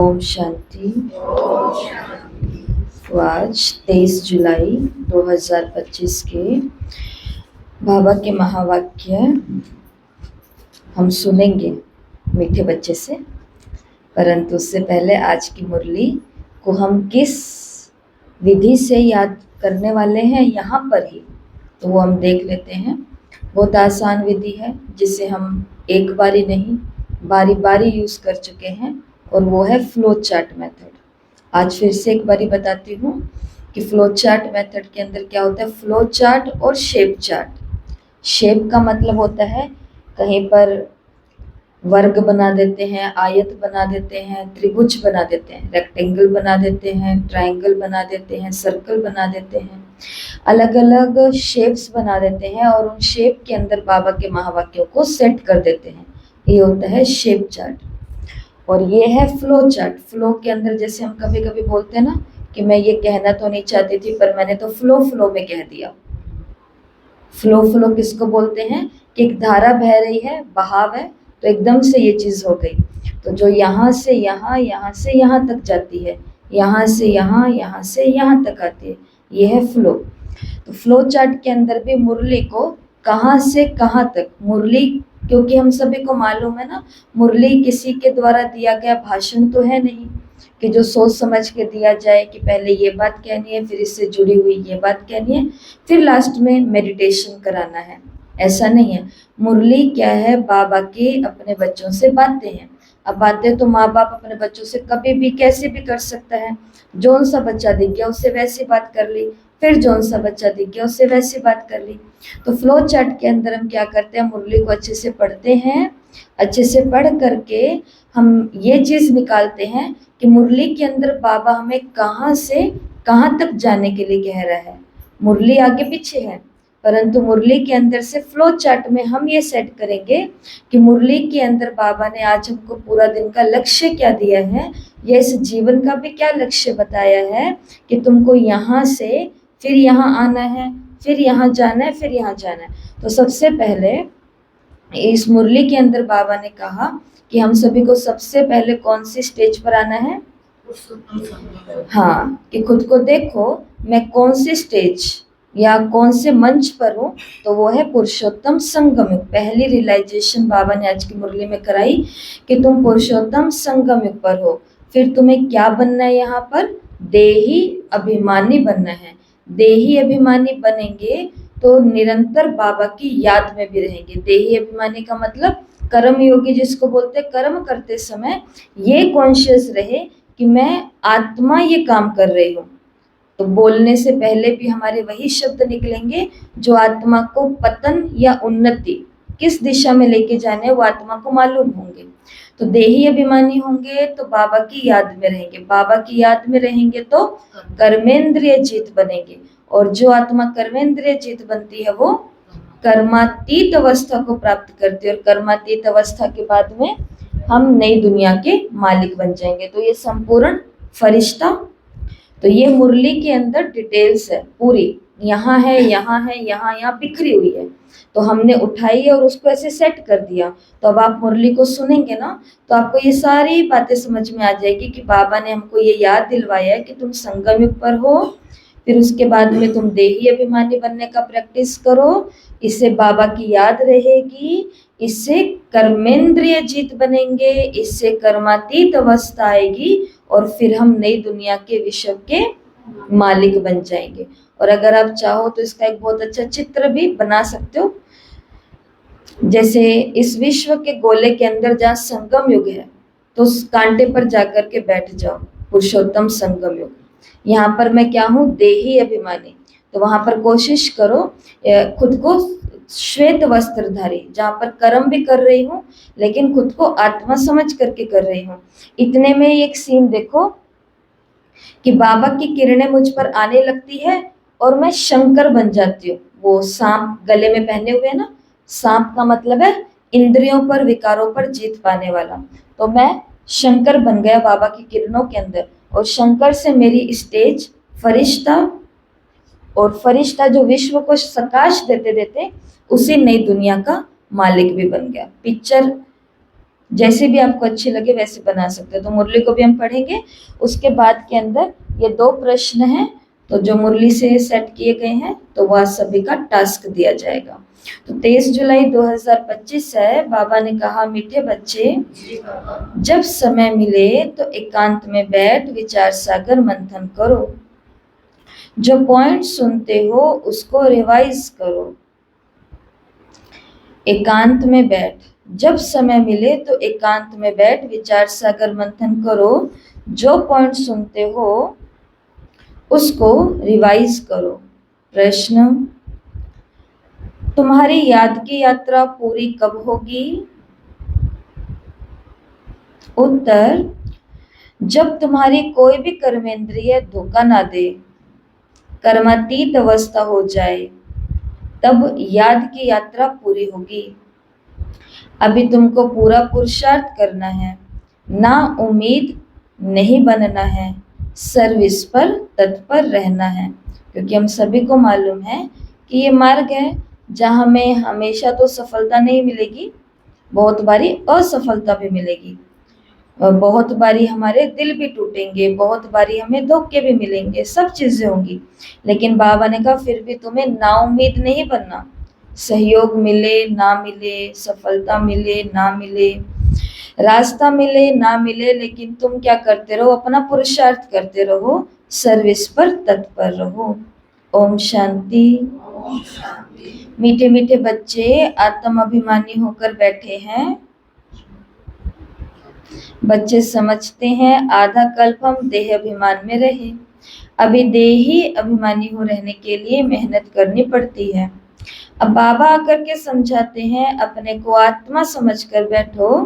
ओम शांति। तो आज 23 जुलाई 2025 के बाबा के महावाक्य हम सुनेंगे मीठे बच्चे से, परंतु उससे पहले आज की मुरली को हम किस विधि से याद करने वाले हैं यहाँ पर ही, तो वो हम देख लेते हैं। बहुत आसान विधि है जिसे हम एक बारी नहीं बारी बारी यूज़ कर चुके हैं, और वो है फ्लो चार्ट मेथड। आज फिर से एक बारी बताती हूँ कि फ्लो चार्ट मेथड के अंदर क्या होता है। फ्लो चार्ट और शेप चार्ट। शेप का मतलब होता है कहीं पर वर्ग बना देते हैं, आयत बना देते हैं, त्रिभुज बना देते हैं, रेक्टेंगल बना देते हैं, ट्रायंगल बना देते हैं, सर्कल बना देते हैं, अलग अलग शेप्स बना देते हैं और उन शेप के अंदर बाबा के महावाक्यों को सेट कर देते हैं। ये होता है शेप चार्ट। और ये है फ्लो चार्ट। फ्लो के अंदर जैसे हम कभी कभी बोलते हैं ना कि मैं ये कहना तो नहीं चाहती थी पर मैंने तो फ्लो में कह दिया। फ्लो किसको बोलते हैं कि एक धारा बह रही है, बहाव है, तो एकदम से ये चीज़ हो गई। तो जो यहाँ से यहाँ, यहाँ से यहाँ तक जाती है, यहाँ से यहाँ, यहाँ से यहाँ तक आती है, ये है फ्लो। तो फ्लो चार्ट के अंदर भी मुरली को कहाँ से कहाँ तक, मुरली क्योंकि हम सभी को मालूम है ना, मुरली किसी के द्वारा दिया गया भाषण तो है नहीं कि जो सोच समझ के दिया जाए कि पहले ये बात कहनी है, फिर इससे जुड़ी हुई ये बात कहनी है, फिर लास्ट में मेडिटेशन कराना है। ऐसा नहीं है। मुरली क्या है, बाबा के अपने बच्चों से बातें हैं। अब बातें तो माँ बाप अपने बच्चों से कभी भी कैसे भी कर सकता है। जौन सा बच्चा दिख गया उससे वैसी बात कर ली, फिर जौन सा बच्चा दिख गया उससे वैसी बात कर ली। तो फ्लो चार्ट के अंदर हम क्या करते हैं, मुरली को अच्छे से पढ़ते हैं। अच्छे से पढ़ करके हम ये चीज़ निकालते हैं कि मुरली के अंदर बाबा हमें कहाँ से कहाँ तक जाने के लिए कह रहा है। मुरली आगे पीछे है, परंतु मुरली के अंदर से फ्लो चार्ट में हम ये सेट करेंगे कि मुरली के अंदर बाबा ने आज हमको पूरा दिन का लक्ष्य क्या दिया है, या इस जीवन का भी क्या लक्ष्य बताया है कि तुमको यहाँ से फिर यहाँ आना है, फिर यहाँ जाना है, फिर यहाँ जाना है। तो सबसे पहले इस मुरली के अंदर बाबा ने कहा कि हम सभी को सबसे पहले कौन सी स्टेज पर आना है। हाँ, कि खुद को देखो मैं कौन सी स्टेज या कौन से मंच पर हूँ, तो वो है पुरुषोत्तम संगम युग। पहली रियलाइजेशन बाबा ने आज की मुरली में कराई कि तुम पुरुषोत्तम संगम युग पर हो। फिर तुम्हें क्या बनना है, यहाँ पर देही अभिमानी बनना है। देही अभिमानी बनेंगे तो निरंतर बाबा की याद में भी रहेंगे। देही अभिमानी का मतलब कर्म योगी जिसको बोलते हैं, कर्म करते समय ये कॉन्शियस रहे कि मैं आत्मा ये काम कर रही हूँ। तो बोलने से पहले भी हमारे वही शब्द निकलेंगे जो आत्मा को पतन या उन्नति किस दिशा में लेके जाने है वो आत्मा को मालूम होंगे। तो देही अभिमानी होंगे तो बाबा की याद में रहेंगे। बाबा की याद में रहेंगे तो कर्मेंद्रिय जीत बनेंगे, और जो आत्मा कर्मेंद्रिय जीत बनती है वो कर्मातीत अवस्था को प्राप्त करती है, और कर्मातीत अवस्था के बाद में हम नई दुनिया के मालिक बन जाएंगे। तो ये संपूर्ण फरिश्ता। तो ये मुरली के अंदर डिटेल्स है पूरी, यहाँ है, यहाँ है, यहाँ बिखरी हुई है, तो हमने उठाई है और उसको ऐसे सेट कर दिया। तो अब आप मुरली को सुनेंगे ना तो आपको ये सारी बातें समझ में आ जाएगी कि बाबा ने हमको ये याद दिलवाया है कि तुम संगम युग पर हो। फिर उसके बाद में तुम देही अभिमानी बनने का प्रैक्टिस करो, इससे बाबा की याद रहेगी, इससे कर्मेंद्रिय जीत बनेंगे, इससे कर्मातीत अवस्था आएगी, और फिर हम नई दुनिया के विश्व के मालिक बन जाएंगे। और अगर आप चाहो तो इसका एक बहुत अच्छा चित्र भी बना सकते हो। जैसे इस विश्व के गोले के अंदर जहाँ संगम युग है, तो उस कांटे पर जाकर के बैठ जाओ, पुरुषोत्तम संगम युग। यहाँ पर मैं क्या हूँ, देही अभिमानी। तो वहां पर कोशिश करो खुद को श्वेत वस्त्रधारी, जहाँ पर कर्म भी कर रही हूँ लेकिन खुद को आत्मा समझ करके कर रही हूँ। इतने में एक सीन देखो कि बाबा की किरणें मुझ पर आने लगती है और मैं शंकर बन जाती हूँ। वो सांप गले में पहने हुए है ना, सांप का मतलब है इंद्रियों पर, विकारों पर जीत पाने वाला। तो मैं शंकर बन गया बाबा की किरणों के अंदर, और शंकर से मेरी स्टेज फरिश्ता, और फरिश्ता जो विश्व को प्रकाश देते देते उसी नई दुनिया का मालिक भी बन गया। पिक्चर जैसे भी आपको अच्छे लगे वैसे बना सकते हो। तो मुरली को भी हम पढ़ेंगे, उसके बाद के अंदर ये 2 प्रश्न हैं, तो जो मुरली से सेट किए गए हैं तो वह सभी का टास्क दिया जाएगा। तो 23 जुलाई 2025 है। बाबा ने कहा, मीठे बच्चे, जब समय मिले तो एकांत में बैठ विचार सागर मंथन करो। जो पॉइंट सुनते हो उसको रिवाइज करो। एकांत में बैठ, जब समय मिले तो एकांत में बैठ विचार सागर मंथन करो। जो पॉइंट सुनते हो उसको रिवाइज करो। प्रश्न, तुम्हारी याद की यात्रा पूरी कब होगी? उत्तर, जब तुम्हारी कोई भी कर्मेंद्रिय धोखा ना दे, कर्मातीत अवस्था हो जाए, तब याद की यात्रा पूरी होगी। अभी तुमको पूरा पुरुषार्थ करना है, ना उम्मीद नहीं बनना है, सर्विस पर तत्पर रहना है। क्योंकि हम सभी को मालूम है कि ये मार्ग है जहाँ हमें हमेशा तो सफलता नहीं मिलेगी, बहुत बारी असफलता भी मिलेगी, और बहुत बारी हमारे दिल भी टूटेंगे, बहुत बारी हमें धोखे भी मिलेंगे, सब चीजें होंगी। लेकिन बाबा ने कहा फिर भी तुम्हें नाउम्मीद नहीं बनना। सहयोग मिले ना मिले, सफलता मिले ना मिले, रास्ता मिले ना मिले, लेकिन तुम क्या करते रहो? अपना पुरुषार्थ करते रहो, सर्विस पर तत्पर रहो। ओम शांति। मीठे मीठे बच्चे आत्म अभिमानी होकर बैठे हैं। बच्चे समझते हैं आधा कल्प हम देह अभिमान में रहे, अभी देही अभिमानी हो रहने के लिए मेहनत करनी पड़ती है। अब बाबा आकर के समझाते हैं, अपने को आत्मा समझकर बैठो,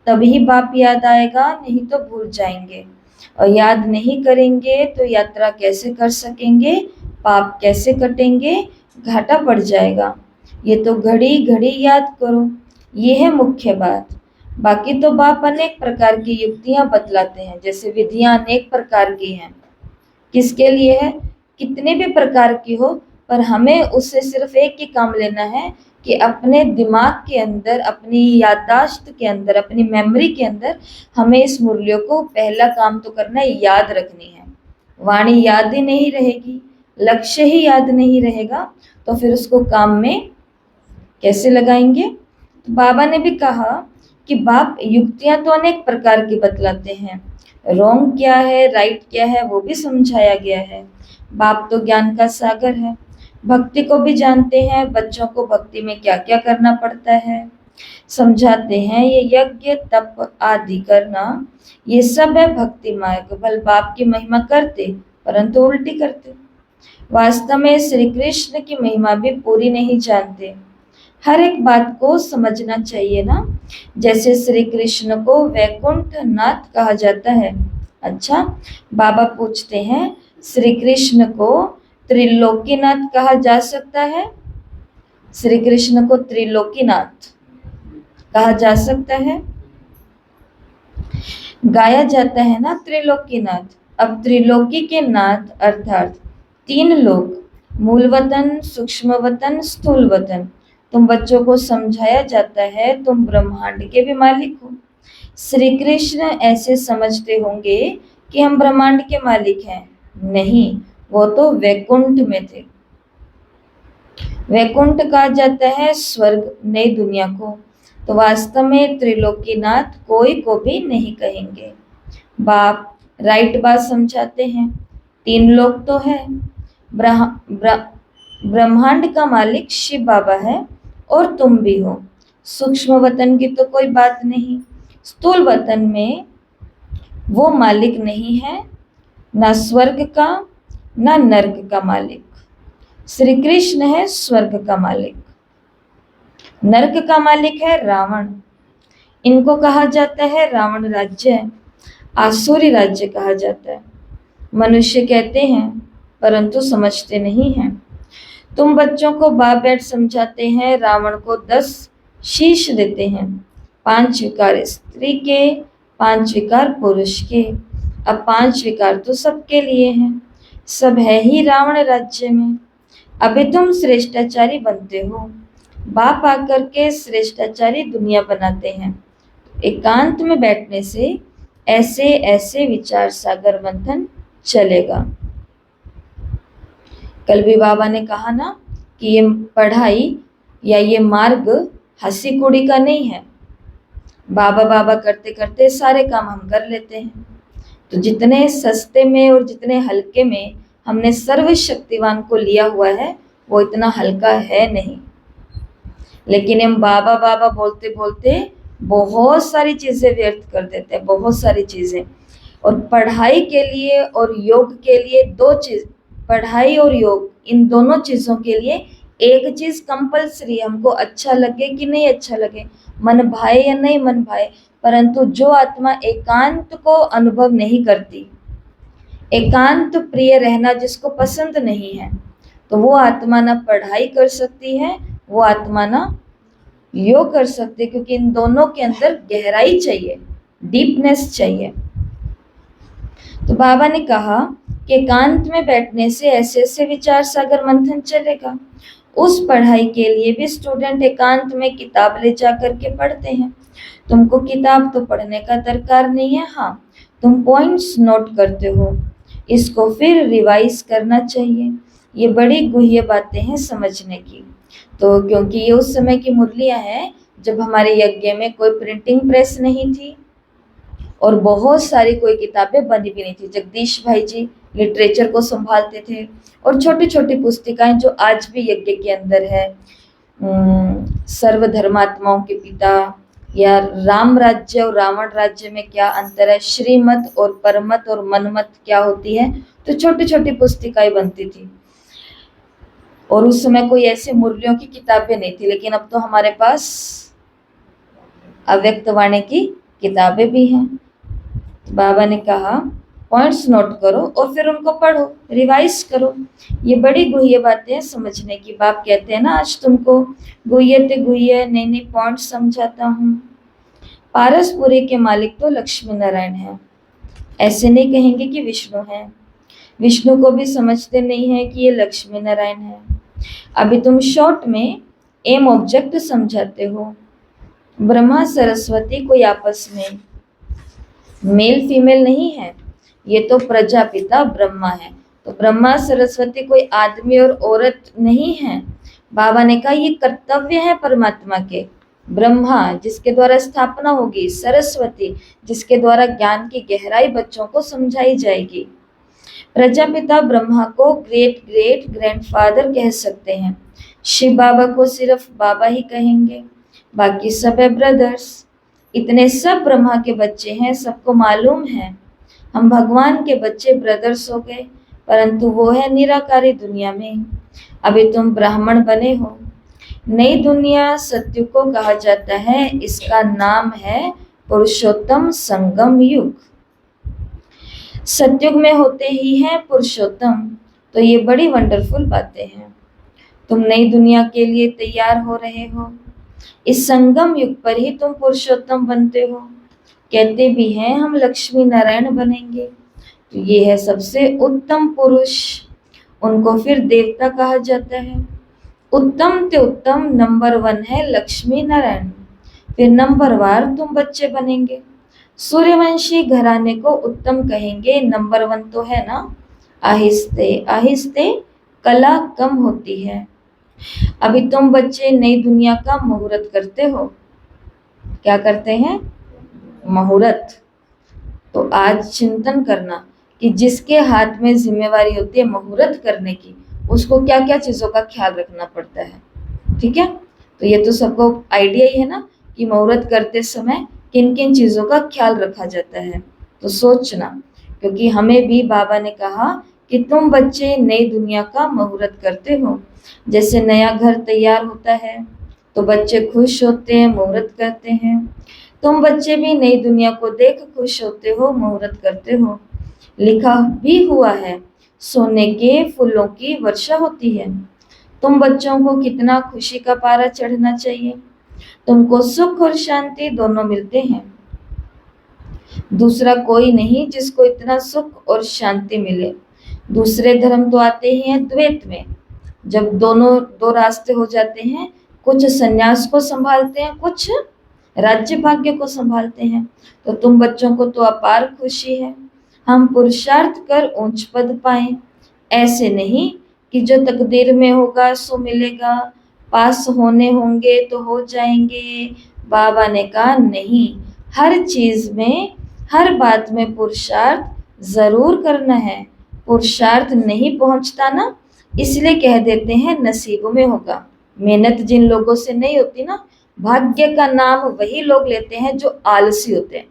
तभी बाप याद आएगा, नहीं तो भूल जाएंगे। और याद नहीं करेंगे तो यात्रा कैसे कर सकेंगे? पाप कैसे कटेंगे? घाटा पड़ जाएगा। ये तो घड़ी घड़ी याद करो, ये है मुख्य बात। बाकी तो बाप अनेक प्रकार की युक्तियां बतलाते हैं, जैसे विधियां अनेक प्रकार की हैं। किसके लिए है? कितने भी प्रकार की हो, पर हमें उससे सिर्फ एक ही काम लेना है कि अपने दिमाग के अंदर, अपनी याददाश्त के अंदर, अपनी मेमोरी के अंदर हमें इस मुरलियों को पहला काम तो करना है, याद रखनी है। वाणी याद ही नहीं रहेगी, लक्ष्य ही याद नहीं रहेगा, तो फिर उसको काम में कैसे लगाएंगे? तो बाबा ने भी कहा कि बाप युक्तियां तो अनेक प्रकार की बतलाते हैं, रॉन्ग क्या है, राइट क्या है, वो भी समझाया गया है। बाप तो ज्ञान का सागर है, भक्ति को भी जानते हैं, बच्चों को भक्ति में क्या क्या करना पड़ता है समझाते हैं। ये यज्ञ तप आदि करना, ये सब है भक्ति मार्ग। बल बाप की महिमा करते परंतु उल्टी करते। वास्तव में श्री कृष्ण की महिमा भी पूरी नहीं जानते। हर एक बात को समझना चाहिए ना। जैसे श्री कृष्ण को वैकुंठ नाथ कहा जाता है। अच्छा, बाबा पूछते हैं, श्री कृष्ण को त्रिलोकीनाथ कहा जा सकता है? श्री कृष्ण को त्रिलोकीनाथ कहा जा सकता है? गाया जाता है ना त्रिलोकीनाथ। अब त्रिलोकी के नाथ अर्थात 3 लोक, मूल वतन, सूक्ष्म वतन, स्थूल वतन। तुम बच्चों को समझाया जाता है तुम ब्रह्मांड के भी मालिक हो। श्री कृष्ण ऐसे समझते होंगे कि हम ब्रह्मांड के मालिक हैं। नहीं, वो तो वैकुंठ में थे। वैकुंठ कहा जाता है स्वर्ग, नई दुनिया को। तो वास्तव में त्रिलोकीनाथ कोई को भी नहीं कहेंगे। बाप राइट बात समझाते हैं। 3 लोक तो है। ब्रह्मांड का मालिक शिव बाबा है और तुम भी हो। सूक्ष्म वतन की तो कोई बात नहीं। स्थूल वतन में वो मालिक नहीं है, ना स्वर्ग का ना नर्क का मालिक। श्री कृष्ण है स्वर्ग का मालिक। नर्क का मालिक है रावण। इनको कहा जाता है रावण राज्य, आसुरी राज्य कहा जाता है। मनुष्य कहते हैं परंतु समझते नहीं हैं। तुम बच्चों को बाप बैठ समझाते हैं, रावण को 10 शीश देते हैं, 5 विकार स्त्री के, 5 विकार पुरुष के। अब 5 विकार तो सबके लिए हैं, सब है ही रावण राज्य में। अभी तुम श्रेष्ठाचारी बनते हो। बाप आकर के श्रेष्ठाचारी दुनिया बनाते हैं। एकांत में बैठने से ऐसे ऐसे विचार सागर मंथन चलेगा। कल भी बाबा ने कहा ना कि ये पढ़ाई या ये मार्ग हंसी कुड़ी का नहीं है। बाबा बाबा करते करते सारे काम हम कर लेते हैं। तो जितने सस्ते में और जितने हल्के में हमने सर्वशक्तिवान को लिया हुआ है वो इतना हल्का है नहीं। लेकिन हम बाबा बाबा बोलते बोलते बहुत सारी चीजें व्यर्थ कर देते हैं, बहुत सारी चीजें। और पढ़ाई के लिए और योग के लिए दो चीज, पढ़ाई और योग, इन दोनों चीजों के लिए एक चीज कंपलसरी, हमको अच्छा लगे कि नहीं अच्छा लगे, मन भाए या नहीं मन भाए, परंतु जो आत्मा एकांत को अनुभव नहीं करती, एकांत प्रिय रहना जिसको पसंद नहीं है, तो वो आत्मा ना पढ़ाई कर सकती है, वो आत्मा ना योग कर सकती है, क्योंकि इन दोनों के अंदर गहराई चाहिए, डीपनेस चाहिए। तो बाबा ने कहा कि एकांत में बैठने से ऐसे ऐसे विचार सागर मंथन चलेगा। उस पढ़ाई के लिए भी स्टूडेंट एकांत में किताब ले जा करके पढ़ते हैं। तुमको किताब तो पढ़ने का दरकार नहीं है, हाँ तुम पॉइंट्स नोट करते हो, इसको फिर रिवाइज करना चाहिए। ये बड़ी गुह्य बातें हैं समझने की। तो क्योंकि ये उस समय की मुरलियां हैं जब हमारे यज्ञ में कोई प्रिंटिंग प्रेस नहीं थी और बहुत सारी कोई किताबें बनी भी नहीं थी। जगदीश भाई जी लिटरेचर को संभालते थे और छोटी छोटी पुस्तिकाएं जो आज भी यज्ञ के अंदर है, सर्वधर्मात्माओं के पिता, या राम राज्य और रावण राज्य में क्या अंतर है, श्रीमत और परमत और मनमत क्या होती है, तो छोटी छोटी पुस्तिकाएं बनती थी। और उस समय कोई ऐसे मुरलियों की किताबें नहीं थी, लेकिन अब तो हमारे पास अव्यक्त वाणी की किताबें भी हैं। तो बाबा ने कहा पॉइंट्स नोट करो और फिर उनको पढ़ो, रिवाइज करो। ये बड़ी गुह्य बातें हैं समझने की। बाप कहते हैं ना आज तुमको गुह्य ते गुह्य नई नई पॉइंट समझाता हूँ। पारसपुरी के मालिक तो लक्ष्मी नारायण है, ऐसे नहीं कहेंगे कि विष्णु है। विष्णु को भी समझते नहीं है कि ये लक्ष्मी नारायण है। अभी तुम शॉर्ट में एम ऑब्जेक्ट समझाते हो। ब्रह्मा सरस्वती कोई आपस में मेल फीमेल नहीं है, ये तो प्रजापिता ब्रह्मा है। तो ब्रह्मा सरस्वती कोई आदमी और औरत नहीं है। बाबा ने कहा ये कर्तव्य है परमात्मा के। ब्रह्मा जिसके द्वारा स्थापना होगी, सरस्वती जिसके द्वारा ज्ञान की गहराई बच्चों को समझाई जाएगी। प्रजापिता ब्रह्मा को ग्रेट ग्रेट ग्रैंडफादर कह सकते हैं। शिव बाबा को सिर्फ बाबा ही कहेंगे, बाकी सब है ब्रदर्स। इतने सब ब्रह्मा के बच्चे हैं, सबको मालूम है हम भगवान के बच्चे ब्रदर्स हो गए, परंतु वो है निराकारी दुनिया में। अभी तुम ब्राह्मण बने हो। नई दुनिया सत्य को कहा जाता है, इसका नाम है पुरुषोत्तम संगम युग। सतयुग में होते ही हैं पुरुषोत्तम। तो ये बड़ी वंडरफुल बातें हैं। तुम नई दुनिया के लिए तैयार हो रहे हो, इस संगम युग पर ही तुम पुरुषोत्तम बनते हो। कहते भी हैं हम लक्ष्मी नारायण बनेंगे, तो ये है सबसे उत्तम पुरुष, उनको फिर देवता कहा जाता है। उत्तम ते उत्तम नंबर 1 है लक्ष्मी नारायण, फिर नंबर वार तुम बच्चे बनेंगे। सूर्यवंशी घराने को उत्तम कहेंगे, नंबर 1 तो है ना। आहिस्ते आहिस्ते कला कम होती है। अभी तुम बच्चे नई दुनिया का मुहूर्त करते हो। क्या करते हैं? मुहूर्त। तो आज चिंतन करना कि जिसके हाथ में जिम्मेवारी होती है मुहूर्त करने की, उसको क्या क्या चीजों का ख्याल रखना पड़ता है। ठीक है, तो ये तो सबको आइडिया ही है ना कि मुहूर्त करते समय किन किन चीजों का ख्याल रखा जाता है। तो सोचना, क्योंकि हमें भी बाबा ने कहा कि तुम बच्चे नई दुनिया का मुहूर्त करते हो। जैसे नया घर तैयार होता है तो बच्चे खुश होते हैं, मुहूर्त करते हैं। तुम बच्चे भी नई दुनिया को देख खुश होते हो, मुहूर्त करते हो। लिखा भी हुआ है सोने के फूलों की वर्षा होती है। तुम बच्चों को कितना खुशी का पारा चढ़ना चाहिए। तुमको सुख और शांति दोनों मिलते हैं। दूसरा कोई नहीं जिसको इतना सुख और शांति मिले। दूसरे धर्म तो आते ही हैं द्वैत में, जब दोनों दो रास्ते हो जाते हैं। कुछ संन्यास को संभालते हैं, कुछ राज्य भाग्य को संभालते हैं। तो तुम बच्चों को तो अपार खुशी है, हम पुरुषार्थ कर ऊंच पद पाएं। ऐसे नहीं कि जो तकदीर में होगा सो मिलेगा, पास होने होंगे तो हो जाएंगे। बाबा ने कहा नहीं, हर चीज में, हर बात में पुरुषार्थ जरूर करना है। पुरुषार्थ नहीं पहुंचता ना, इसलिए कह देते हैं नसीब में होगा। मेहनत जिन लोगों से नहीं होती ना, भाग्य का नाम वही लोग लेते हैं जो आलसी होते हैं।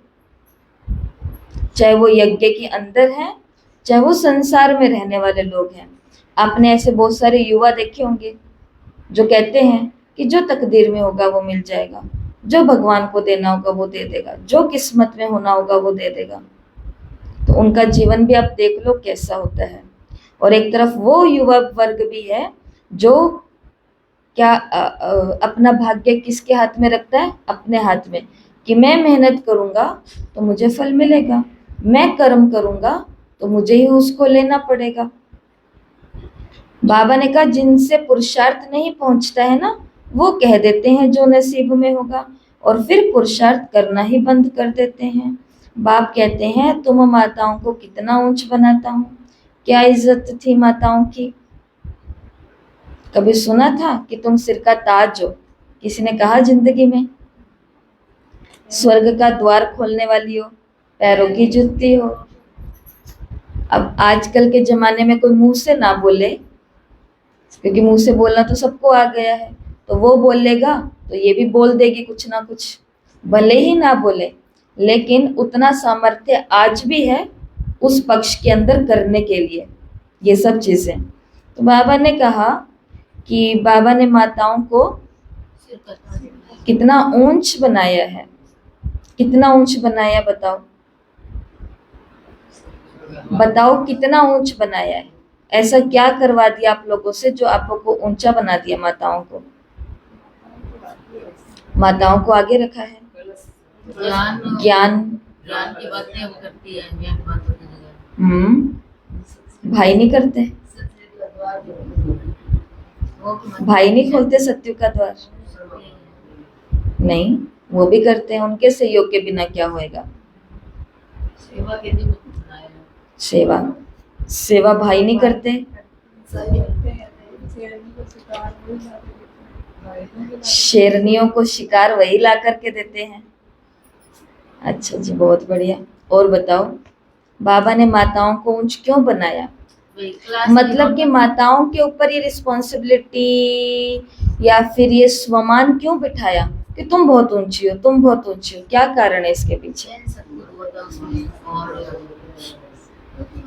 चाहे वो यज्ञ के अंदर है, चाहे वो संसार में रहने वाले लोग हैं। आपने ऐसे बहुत सारे युवा देखे होंगे जो कहते हैं कि जो तकदीर में होगा वो मिल जाएगा, जो भगवान को देना होगा वो दे देगा, जो किस्मत में होना होगा वो दे देगा। तो उनका जीवन भी आप देख लो कैसा होता है। और एक तरफ वो युवा वर्ग भी है जो क्या अपना भाग्य किसके हाथ में रखता है? अपने हाथ में, कि मैं मेहनत करूंगा तो मुझे फल मिलेगा, मैं कर्म करूंगा तो मुझे ही उसको लेना पड़ेगा। बाबा ने कहा जिनसे पुरुषार्थ नहीं पहुंचता है ना, वो कह देते हैं जो नसीब में होगा, और फिर पुरुषार्थ करना ही बंद कर देते हैं। बाप कहते हैं तुम माताओं को कितना ऊंच बनाता हूँ, क्या इज्जत थी माताओं की। कभी सुना था कि तुम सिर का ताज हो? किसी ने कहा जिंदगी में? स्वर्ग का द्वार खोलने वाली हो, पैरों की जूती हो। अब आजकल के जमाने में कोई मुंह से ना बोले, क्योंकि मुंह से बोलना तो सबको आ गया है, तो वो बोलेगा तो ये भी बोल देगी कुछ ना कुछ, भले ही ना बोले, लेकिन उतना सामर्थ्य आज भी है उस पक्ष के अंदर करने के लिए ये सब चीजें। तो बाबा ने कहा कि बाबा ने माताओं को कितना ऊंच बनाया है, कितना ऊंच बनाया, बताओ बताओ कितना ऊंच बनाया है। ऐसा क्या करवा दिया आप लोगों से जो आपको ऊंचा बना दिया? माताओं को, माताओं को आगे रखा है। ज्ञान ज्ञान की बातें वो करती है, ज्ञान की बात भाई नहीं करते, भाई नहीं खोलते सत्य का द्वार, नहीं वो भी करते हैं। उनके सहयोग के बिना क्या होएगा? सेवा, सेवा भाई नहीं करते। शेरनियों को शिकार वही ला करके देते हैं। अच्छा जी, बहुत बढ़िया। और बताओ बाबा ने माताओं को ऊंच क्यों बनाया? मतलब कि माताओं के ऊपर ये रिस्पॉन्सिबिलिटी या फिर ये स्वमान क्यों बिठाया कि तुम बहुत ऊंची हो, तुम बहुत ऊंची हो? क्या कारण है इसके पीछे?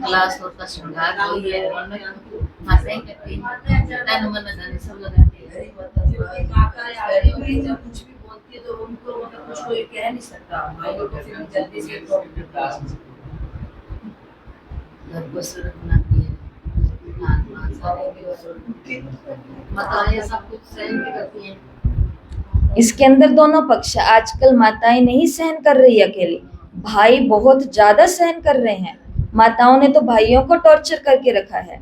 क्लास और का श्रृंगार हुई है, माताएं करती हैं, तन मन धन सब लगाती है। जब कुछ भी बोलती है तो उनको मतलब कुछ कोई कह नहीं सकता, भाई लोग तो फिर जल्दी से घर को सुरत बनाती है, माताएं सब कुछ सहन भी करती हैं। इसके अंदर दोनों पक्ष है। आजकल माताएं नहीं सहन कर रही अकेली, भाई बहुत ज्यादा सहन कर रहे हैं। माताओं ने तो भाइयों को टॉर्चर करके रखा है।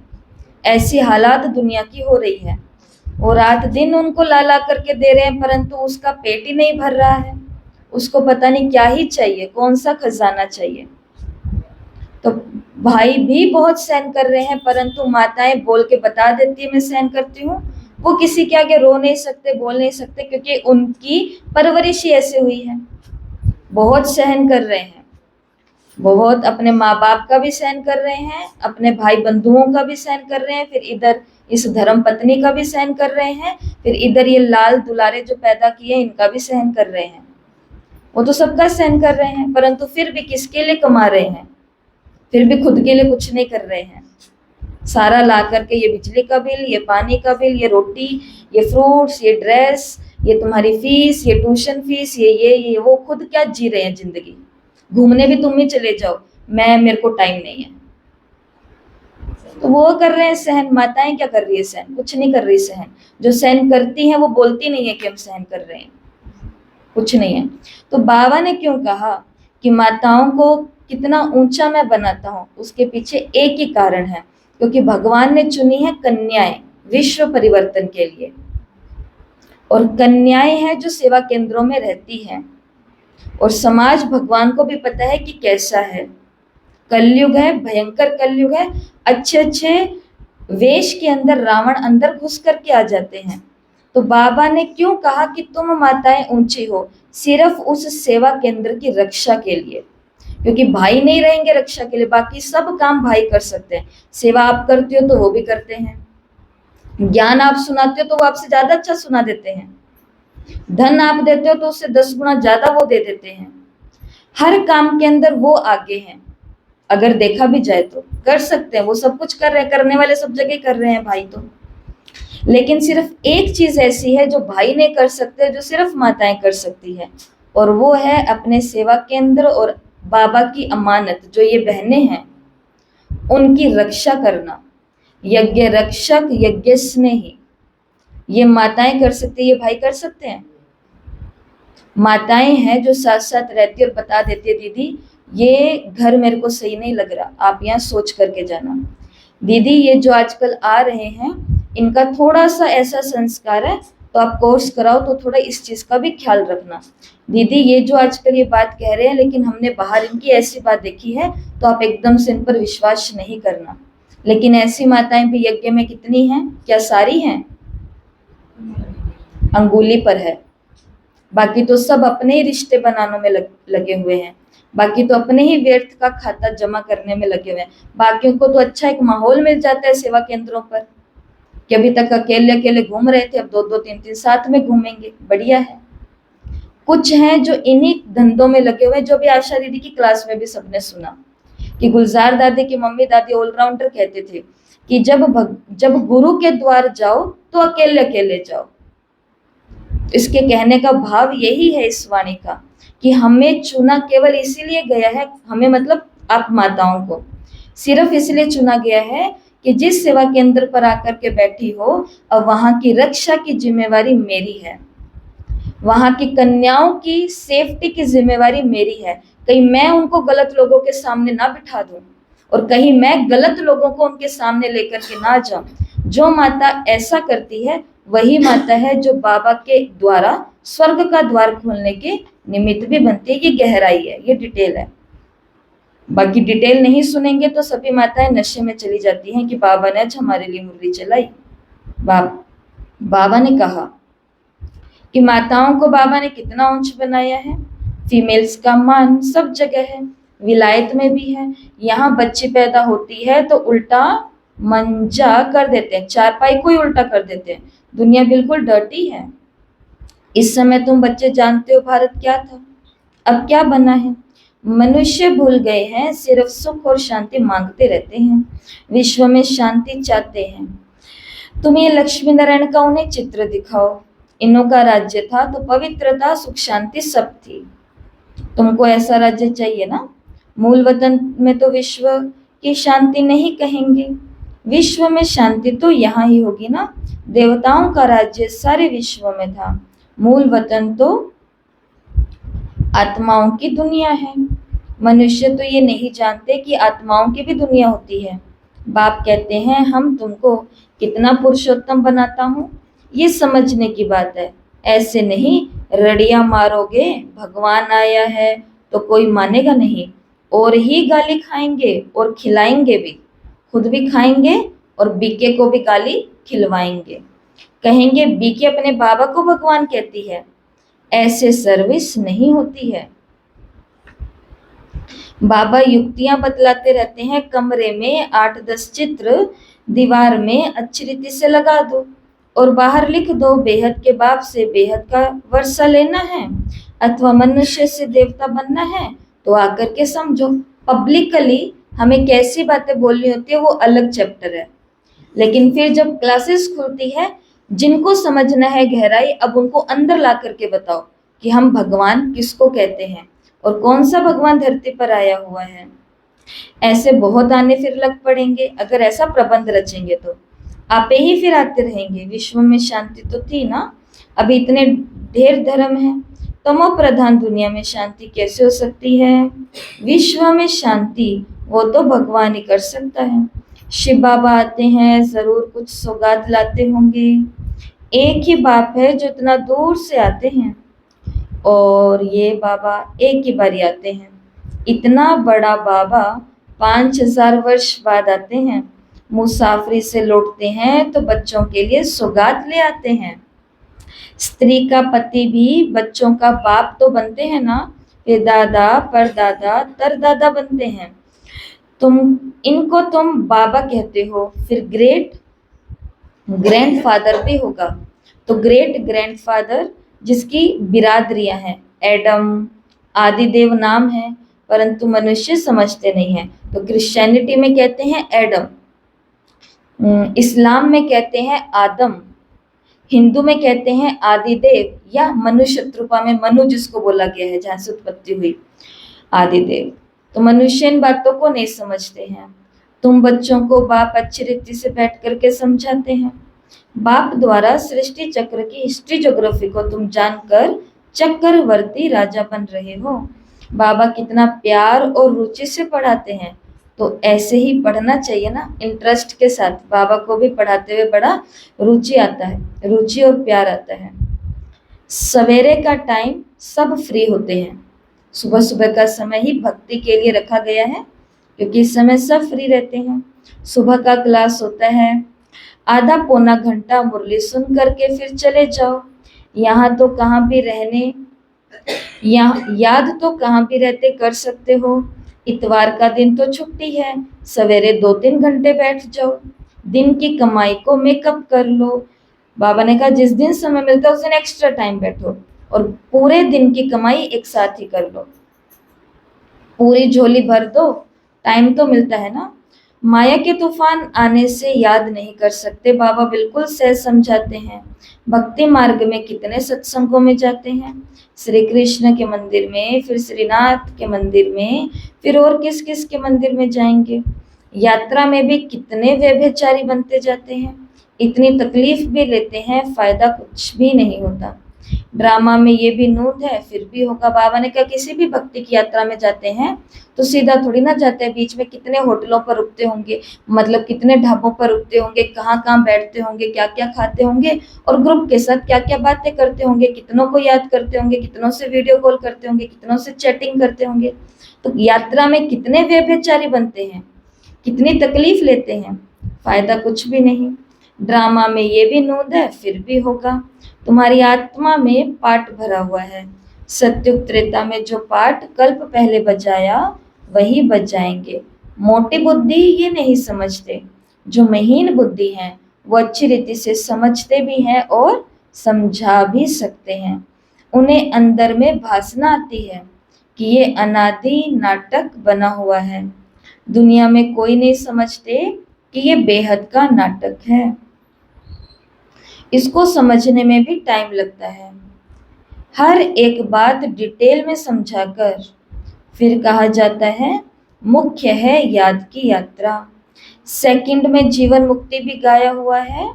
ऐसी हालात दुनिया की हो रही है, और रात दिन उनको ला ला करके दे रहे हैं, परंतु उसका पेट ही नहीं भर रहा है। उसको पता नहीं क्या ही चाहिए, कौन सा खजाना चाहिए। तो भाई भी बहुत सहन कर रहे हैं, परंतु माताएं बोल के बता देती है मैं सहन करती हूँ। वो किसी के आगे रो नहीं सकते, बोल नहीं सकते, क्योंकि उनकी परवरिश ही ऐसे हुई है। बहुत सहन कर रहे हैं, बहुत अपने माँ बाप का भी सहन कर रहे हैं, अपने भाई बंधुओं का भी सहन कर रहे हैं, फिर इधर इस धर्म पत्नी का भी सहन कर रहे हैं, फिर इधर ये लाल दुलारे जो पैदा किए इनका भी सहन कर रहे हैं। वो तो सबका सहन कर रहे हैं, परंतु फिर भी किसके लिए कमा रहे हैं? फिर भी खुद के लिए कुछ नहीं कर रहे हैं। सारा ला करके ये बिजली का बिल, ये पानी का बिल, ये रोटी, ये फ्रूट्स, ये ड्रेस, ये तुम्हारी फीस, ये ट्यूशन फीस, ये वो खुद क्या जी रहे हैं जिंदगी। घूमने भी तुम ही चले जाओ, मेरे को टाइम नहीं है। तो वो कर रहे हैं सहन। माताएं क्या कर रही है? सहन कुछ नहीं कर रही। सहन जो सहन करती हैं वो बोलती नहीं है कि हम सहन कर रहे हैं, कुछ नहीं है। तो बाबा ने क्यों कहा कि माताओं को कितना ऊंचा मैं बनाता हूँ? उसके पीछे एक ही कारण है, क्योंकि भगवान ने चुनी है कन्याएं विश्व परिवर्तन के लिए, और कन्याएं हैं जो सेवा केंद्रों में रहती हैं। और समाज भगवान को भी पता है कि कैसा है, कलयुग है, भयंकर कलयुग है। अच्छे अच्छे वेश के अंदर रावण अंदर घुस करके आ जाते हैं। तो बाबा ने क्यों कहा कि तुम माताएं ऊंची हो? सिर्फ उस सेवा केंद्र की रक्षा के लिए, क्योंकि भाई नहीं रहेंगे रक्षा के लिए, बाकी सब काम भाई कर सकते हैं। सेवा आप करते हो तो वो भी करते हैं, ज्ञान आप सुनाते हो तो वो आपसे ज्यादा अच्छा सुना देते हैं, धन आप देते हो तो उससे 10 गुना ज्यादा वो दे देते हैं। हर काम के अंदर वो आगे हैं। अगर देखा भी जाए तो कर सकते हैं, वो सब कुछ कर रहे हैं, करने वाले सब जगह कर रहे हैं भाई तो। लेकिन सिर्फ एक चीज ऐसी है जो भाई नहीं कर सकते, जो सिर्फ माताएं कर सकती है, और वो है अपने सेवा केंद्र और बाबा की अमानत जो ये बहनें हैं उनकी रक्षा करना। यज्ञ रक्षक यज्ञ स्नेही, ये माताएं कर सकती है, ये भाई कर सकते हैं? माताएं हैं जो साथ साथ रहती और बता देती है, दीदी ये घर मेरे को सही नहीं लग रहा, आप यहाँ सोच करके जाना। दीदी ये जो आजकल आ रहे हैं इनका थोड़ा सा ऐसा संस्कार है, तो आप कोर्स कराओ तो थोड़ा इस चीज का भी ख्याल रखना। दीदी ये जो आजकल ये बात कह रहे हैं लेकिन हमने बाहर इनकी ऐसी बात देखी है, तो आप एकदम से इन पर विश्वास नहीं करना। लेकिन ऐसी माताएं भी यज्ञ में कितनी हैं? क्या सारी हैं? अंगुली पर है। बाकी तो सब अपने ही रिश्ते बनाने में लगे हुए हैं, बाकी तो अपने ही व्यर्थ का खाता जमा करने में लगे हुए हैं। बाकियों को तो अच्छा एक माहौल मिल जाता है सेवा केंद्रों पर, कि अभी तक अकेले अकेले घूम रहे थे, अब 2-2 3-3 साथ में घूमेंगे, बढ़िया है। कुछ हैं जो इन्हीं धंधों में लगे हुए हैं, जो भी आशा दीदी की क्लास में भी सबने सुना कि गुलजार दादी की मम्मी दादी ऑलराउंडर कहते थे कि जब गुरु के द्वार जाओ तो अकेले अकेले जाओ। इसके कहने का भाव यही है इस वाणी का कि हमें चुना केवल इसीलिए गया है, हमें मतलब आप माताओं को सिर्फ इसलिए चुना गया है कि जिस सेवा केंद्र पर आकर के बैठी हो, अब वहां की रक्षा की जिम्मेवारी मेरी है, वहां की कन्याओं की सेफ्टी की जिम्मेवारी मेरी है। कहीं मैं उनको गलत लोगों के सामने ना बिठा दूं और कहीं मैं गलत लोगों को उनके सामने लेकर के ना जाऊं। जो माता ऐसा करती है वही माता है जो बाबा के द्वारा स्वर्ग का द्वार खोलने के निमित्त भी बनती है। ये गहराई है, ये डिटेल है। बाकी डिटेल नहीं सुनेंगे तो सभी माताएं नशे में चली जाती हैं कि बाबा ने आज हमारे लिए मुरली चलाई। बाबा ने कहा कि माताओं को बाबा ने कितना ऊंच बनाया है। फीमेल्स का मान सब जगह है, विलायत में भी है। यहाँ बच्ची पैदा होती है तो उल्टा मंजा कर देते हैं, चारपाई को ही उल्टा कर देते हैं। दुनिया बिल्कुल डर्टी है। इस समय तुम बच्चे जानते हो भारत क्या था, अब क्या बना है। मनुष्य भूल गए हैं, सिर्फ सुख और शांति मांगते रहते हैं, विश्व में शांति चाहते हैं। तुम ये लक्ष्मी नारायण का उन्हें चित्र दिखाओ, इनों का राज्य था तो पवित्रता सुख शांति सब थी। तुमको ऐसा राज्य चाहिए ना। मूल वतन में तो विश्व की शांति नहीं कहेंगे, विश्व में शांति तो यहाँ ही होगी ना। देवताओं का राज्य सारे विश्व में था, मूल वतन तो आत्माओं की दुनिया है। मनुष्य तो ये नहीं जानते कि आत्माओं की भी दुनिया होती है। बाप कहते हैं हम तुमको कितना पुरुषोत्तम बनाता हूँ, ये समझने की बात है। ऐसे नहीं रड़िया मारोगे भगवान आया है तो कोई मानेगा नहीं, और ही गाली खाएंगे और खिलाएंगे भी, खुद भी खाएंगे और बीके को भी गाली खिलवाएंगे। कहेंगे बीके अपने बाबा को भगवान कहती है, ऐसे सर्विस नहीं होती है। बाबा युक्तियां बतलाते रहते हैं, कमरे में 8-10 चित्र दीवार में अच्छी रीति से लगा दो और बाहर लिख दो, बेहद के बाप से बेहद का वर्षा लेना है अथवा मनुष्य से देवता बनना है तो आकर के समझो। पब्लिकली हमें कैसी बातें बोलनी होती है वो अलग चैप्टर है, लेकिन फिर जब क्लासेस खुलती है, जिनको समझना है गहराई, अब उनको अंदर ला करके बताओ कि हम भगवान किसको कहते हैं और कौन सा भगवान धरती पर आया हुआ है। ऐसे बहुत आने फिर लग पड़ेंगे, अगर ऐसा प्रबंध रचेंगे तो आपे ही फिर आते रहेंगे। विश्व में शांति तो थी ना, अभी इतने ढेर धर्म हैं, तमो प्रधान दुनिया में शांति कैसे हो सकती है। विश्व में शांति वो तो भगवान ही कर सकता है। शिव बाबा आते हैं, जरूर कुछ सौगात लाते होंगे। एक ही बाप है जो इतना दूर से आते हैं और ये बाबा एक ही बारी आते हैं। इतना बड़ा बाबा 5000 वर्ष बाद आते हैं। मुसाफरी से लौटते हैं तो बच्चों के लिए सौगात ले आते हैं। स्त्री का पति भी बच्चों का बाप तो बनते हैं ना, फिर दादा परदादा तरदादा बनते हैं। तुम बाबा कहते हो, फिर ग्रेट ग्रैंडफादर भी होगा। तो ग्रेट ग्रैंडफादर जिसकी बिरादरियां हैं, एडम आदिदेव नाम है, परंतु मनुष्य समझते नहीं है। तो क्रिश्चियनिटी में कहते हैं एडम, इस्लाम में कहते हैं आदम, हिंदू में कहते हैं आदिदेव, या मनु शत्रुपा में मनु जिसको बोला गया है, जहां से उत्पत्ति हुई आदिदेव। तो मनुष्य इन बातों को नहीं समझते हैं। तुम बच्चों को बाप अच्छी रीति से बैठ करके समझाते हैं। बाप द्वारा सृष्टि चक्र की हिस्ट्री ज्योग्राफी को तुम जानकर चक्रवर्ती राजा बन रहे हो। बाबा कितना प्यार और रुचि से पढ़ाते हैं। तो ऐसे ही पढ़ना चाहिए ना, इंटरेस्ट के साथ। बाबा को भी पढ़ाते हुए बड़ा रुचि आता है, रुचि और प्यार आता है। सवेरे का टाइम सब फ्री होते हैं। सुबह सुबह का समय ही भक्ति के लिए रखा गया है, क्योंकि इस समय सब फ्री रहते हैं। सुबह का क्लास होता है, आधा पौना घंटा मुरली सुन करके फिर चले जाओ। यहाँ तो कहाँ भी रहने, यहाँ याद तो कहाँ भी रहते कर सकते हो। इतवार का दिन तो छुट्टी है, सवेरे 2-3 घंटे बैठ जाओ, दिन की कमाई को मेकअप कर लो। बाबा ने कहा जिस दिन समय मिलता है उस दिन एक्स्ट्रा टाइम बैठो और पूरे दिन की कमाई एक साथ ही कर लो, पूरी झोली भर दो, टाइम तो मिलता है ना। माया के तूफान आने से याद नहीं कर सकते, बाबा बिल्कुल सहज समझाते हैं। भक्ति मार्ग में कितने सत्संगों में जाते हैं, श्री कृष्ण के मंदिर में, फिर श्रीनाथ के मंदिर में, फिर और किस किस के मंदिर में जाएंगे। यात्रा में भी कितने व्यभिचारी बनते जाते हैं, इतनी तकलीफ भी लेते हैं, फायदा कुछ भी नहीं होता। ड्रामा में ये भी नूद है, फिर भी होगा। बाबा ने कहा किसी भी भक्ति की यात्रा में जाते हैं तो सीधा थोड़ी ना जाते हैं, बीच में कितने होटलों पर रुकते होंगे, मतलब कितने ढाबों पर रुकते होंगे, कहाँ कहाँ बैठते होंगे, क्या क्या खाते होंगे, और ग्रुप के साथ क्या क्या बातें करते होंगे, कितनों को याद करते होंगे, कितनों से वीडियो कॉल करते होंगे, कितनों से चैटिंग करते होंगे। तो यात्रा में कितने व्यभिचारी बनते हैं, कितनी तकलीफ लेते हैं, फायदा कुछ भी नहीं। ड्रामा में ये भी नूद है, फिर भी होगा। तुम्हारी आत्मा में पाठ भरा हुआ है। सत्युग त्रेता में जो पाठ कल्प पहले बजाया वही बजाएंगे। मोटी बुद्धि ये नहीं समझते, जो महीन बुद्धि है वो अच्छी रीति से समझते भी हैं और समझा भी सकते हैं। उन्हें अंदर में भासना आती है कि ये अनादि नाटक बना हुआ है। दुनिया में कोई नहीं समझते कि ये बेहद का नाटक है। इसको समझने में भी टाइम लगता है। हर एक बात डिटेल में समझाकर फिर कहा जाता है मुख्य है याद की यात्रा। सेकंड में जीवन मुक्ति भी गाया हुआ है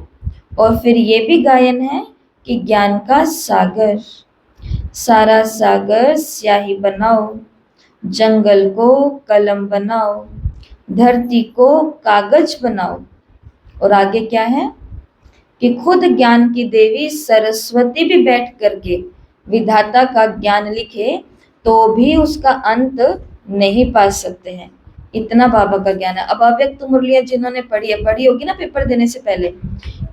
और फिर ये भी गायन है कि ज्ञान का सागर, सारा सागर स्याही बनाओ, जंगल को कलम बनाओ, धरती को कागज बनाओ। और आगे क्या है कि खुद ज्ञान की देवी सरस्वती भी बैठ करके विधाता का ज्ञान लिखे तो भी उसका अंत नहीं पा सकते हैं। इतना बाबा का ज्ञान है। अब अव्यक्त मुरलियां जिन्होंने पढ़ी होगी ना पेपर देने से पहले,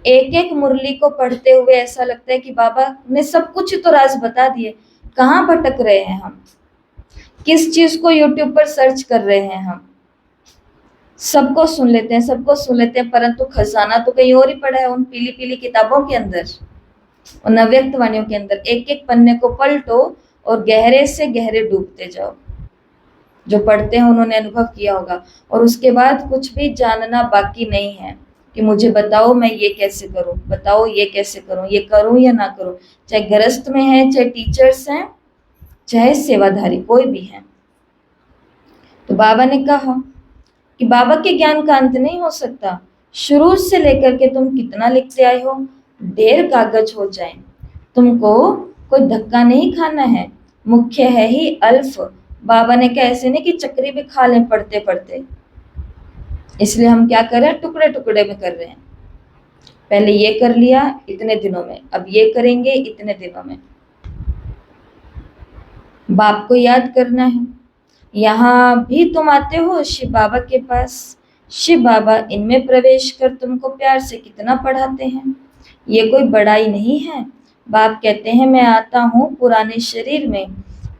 एक एक मुरली को पढ़ते हुए ऐसा लगता है कि बाबा ने सब कुछ तो राज बता दिए। कहाँ भटक रहे हैं हम, किस चीज को यूट्यूब पर सर्च कर रहे हैं हम। सबको सुन लेते हैं, सबको सुन लेते हैं, परंतु खजाना तो कहीं और ही पड़ा है उन पीली पीली किताबों के अंदर, उन अव्यक्त वाणियों के अंदर। एक एक पन्ने को पलटो और गहरे से गहरे डूबते जाओ। जो पढ़ते हैं उन्होंने अनुभव किया होगा। और उसके बाद कुछ भी जानना बाकी नहीं है कि मुझे बताओ मैं ये कैसे करूं, बताओ ये कैसे करूं, ये करूं या ना करूं। चाहे गृहस्थ में है, चाहे टीचर्स हैं, चाहे सेवाधारी, कोई भी है। तो बाबा ने कहा कि बाबा के ज्ञान का अंत नहीं हो सकता। शुरू से लेकर के तुम कितना लिखते आए हो, ढेर कागज हो जाए, तुमको कोई धक्का नहीं खाना है। मुख्य है ही अल्फ। बाबा ने कहा ऐसे नहीं कि चक्री भी खा लें पढ़ते पढ़ते। इसलिए हम क्या कर रहे हैं, टुकड़े टुकड़े में कर रहे हैं। पहले ये कर लिया इतने दिनों में, अब ये करेंगे इतने दिनों में। बाप को याद करना है। यहाँ भी तुम आते हो शिव बाबा के पास, शिव बाबा इनमें प्रवेश कर तुमको प्यार से कितना पढ़ाते हैं। ये कोई बड़ाई नहीं है। बाप कहते हैं मैं आता हूँ पुराने शरीर में,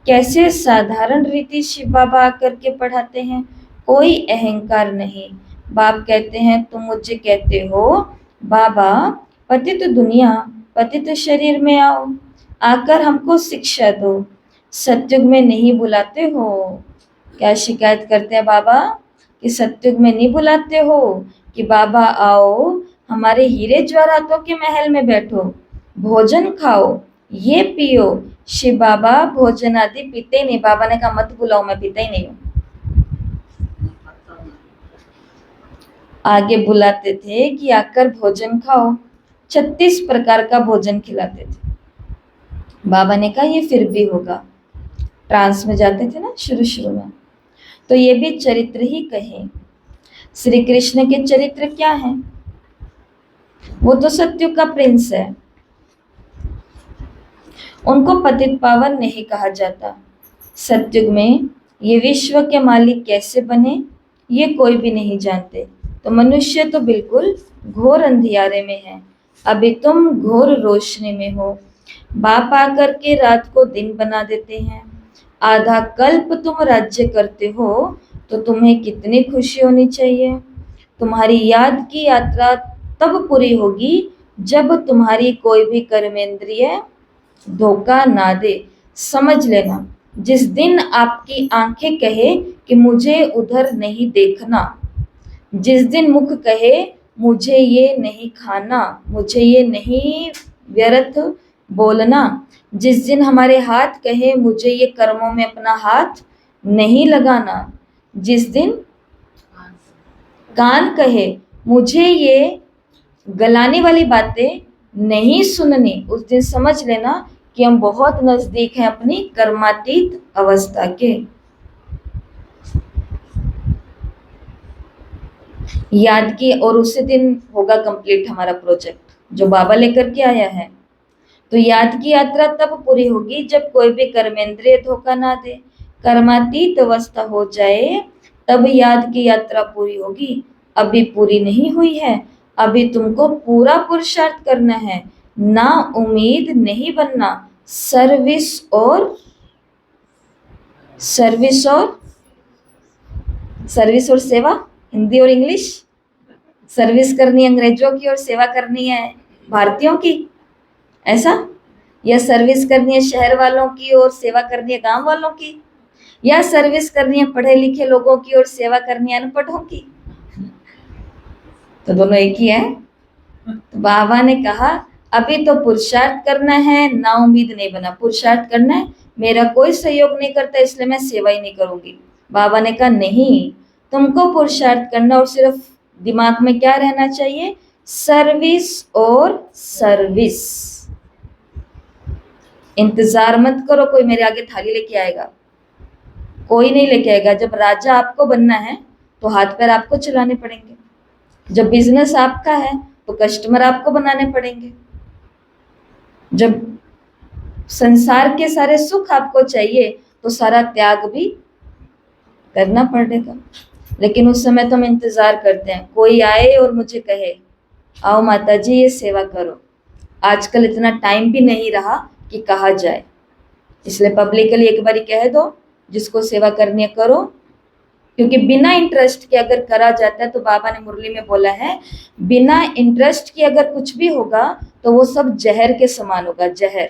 कैसे साधारण रीति शिव बाबा आकर के पढ़ाते हैं, कोई अहंकार नहीं। बाप कहते हैं तुम मुझे कहते हो बाबा पतित दुनिया पतित शरीर में आओ, आकर हमको शिक्षा दो, सत्युग में नहीं बुलाते हो। क्या शिकायत करते हैं बाबा कि सत्युग में नहीं बुलाते हो, कि बाबा आओ हमारे हीरे जवाहरातों के महल में बैठो, भोजन खाओ, ये पियो। शिव बाबा भोजन आदि पीते ही नहीं। बाबा ने कहा मत बुलाओ, मैं पीता ही नहीं हूँ। आगे बुलाते थे कि आकर भोजन खाओ, 36 प्रकार का भोजन खिलाते थे। बाबा ने कहा ये फिर भी होगा। ट्रांस में जाते थे ना शुरू शुरू में, तो ये भी चरित्र ही कहे। श्री कृष्ण के चरित्र क्या है? वो तो सत्युग का प्रिंस है, उनको पतित पावन नहीं कहा जाता। सत्युग में ये विश्व के मालिक कैसे बने ये कोई भी नहीं जानते। तो मनुष्य तो बिल्कुल घोर अंधियारे में है, अभी तुम घोर रोशनी में हो। बाप आकर के रात को दिन बना देते हैं। आधा कल्प तुम राज्य करते हो तो तुम्हें कितनी खुशी होनी चाहिए। तुम्हारी याद की यात्रा तब पूरी होगी जब तुम्हारी कोई भी कर्मेंद्रिय धोखा ना दे। समझ लेना, जिस दिन आपकी आंखें कहे कि मुझे उधर नहीं देखना, जिस दिन मुख कहे मुझे ये नहीं खाना, मुझे ये नहीं व्यर्थ बोलना, जिस दिन हमारे हाथ कहे मुझे ये कर्मों में अपना हाथ नहीं लगाना, जिस दिन कान कहे मुझे ये गलाने वाली बातें नहीं सुननी, उस दिन समझ लेना कि हम बहुत नजदीक हैं अपनी कर्मातीत अवस्था के। याद की, और उसी दिन होगा कंप्लीट हमारा प्रोजेक्ट जो बाबा लेकर के आया है। तो याद की यात्रा तब पूरी होगी जब कोई भी कर्मेंद्रिय धोखा ना दे, कर्मातीत अवस्था हो जाए, तब याद की यात्रा पूरी होगी। अभी पूरी नहीं हुई है, अभी तुमको पूरा पुरुषार्थ करना है, ना उम्मीद नहीं बनना। सर्विस और सर्विस और सर्विस और सेवा, हिंदी और इंग्लिश। सर्विस करनी अंग्रेजों की और सेवा करनी है भारतीयों की, ऐसा? या सर्विस करनी है शहर वालों की और सेवा करनी है गांव वालों की, या सर्विस करनी है पढ़े लिखे लोगों की और सेवा करनी है अनपढ़ों की? तो दोनों एक ही है। तो बाबा ने कहा अभी तो पुरुषार्थ करना है, ना उम्मीद नहीं बना। पुरुषार्थ करना है, मेरा कोई सहयोग नहीं करता इसलिए मैं सेवा ही नहीं करूंगी। बाबा ने कहा नहीं, तुमको पुरुषार्थ करना, और सिर्फ दिमाग में क्या रहना चाहिए? सर्विस और सर्विस। इंतजार मत करो कोई मेरे आगे थाली लेके आएगा, कोई नहीं लेके आएगा। जब राजा आपको बनना है तो हाथ पैर आपको चलाने पड़ेंगे। जब बिजनेस आपका है तो कस्टमर आपको बनाने पड़ेंगे। जब संसार के सारे सुख आपको चाहिए तो सारा त्याग भी करना पड़ेगा। लेकिन उस समय तो हम इंतजार करते हैं कोई आए और मुझे कहे आओ माता जी ये सेवा करो। आजकल इतना टाइम भी नहीं रहा कि कहा जाए, इसलिए पब्लिकली एक बारी कह दो जिसको सेवा करनी है करो। क्योंकि बिना इंटरेस्ट के अगर करा जाता है, तो बाबा ने मुरली में बोला है बिना इंटरेस्ट के अगर कुछ भी होगा तो वो सब जहर के समान होगा, जहर।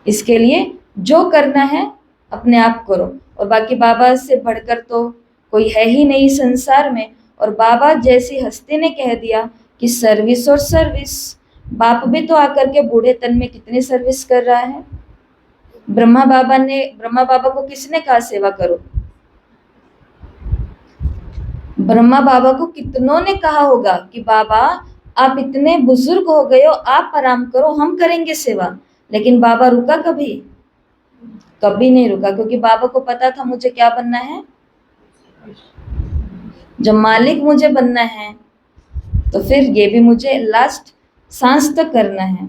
इसके लिए जो करना है अपने आप करो, और बाकी बाबा से बढ़कर तो कोई है ही नहीं संसार में। और बाबा जैसी हस्ती ने कह दिया कि सर्विस और सर्विस। बाप भी तो आकर के बूढ़े तन में कितनी सर्विस कर रहा है। ब्रह्मा बाबा को किसने कहा सेवा करो? ब्रह्मा बाबा को कितनों ने कहा होगा कि बाबा आप इतने बुजुर्ग हो गए हो, आप आराम करो, हम करेंगे सेवा। लेकिन बाबा रुका कभी? कभी नहीं रुका, क्योंकि बाबा को पता था मुझे क्या बनना है। जब मालिक मुझे बनना है तो फिर ये भी मुझे लास्ट सांस तक करना है।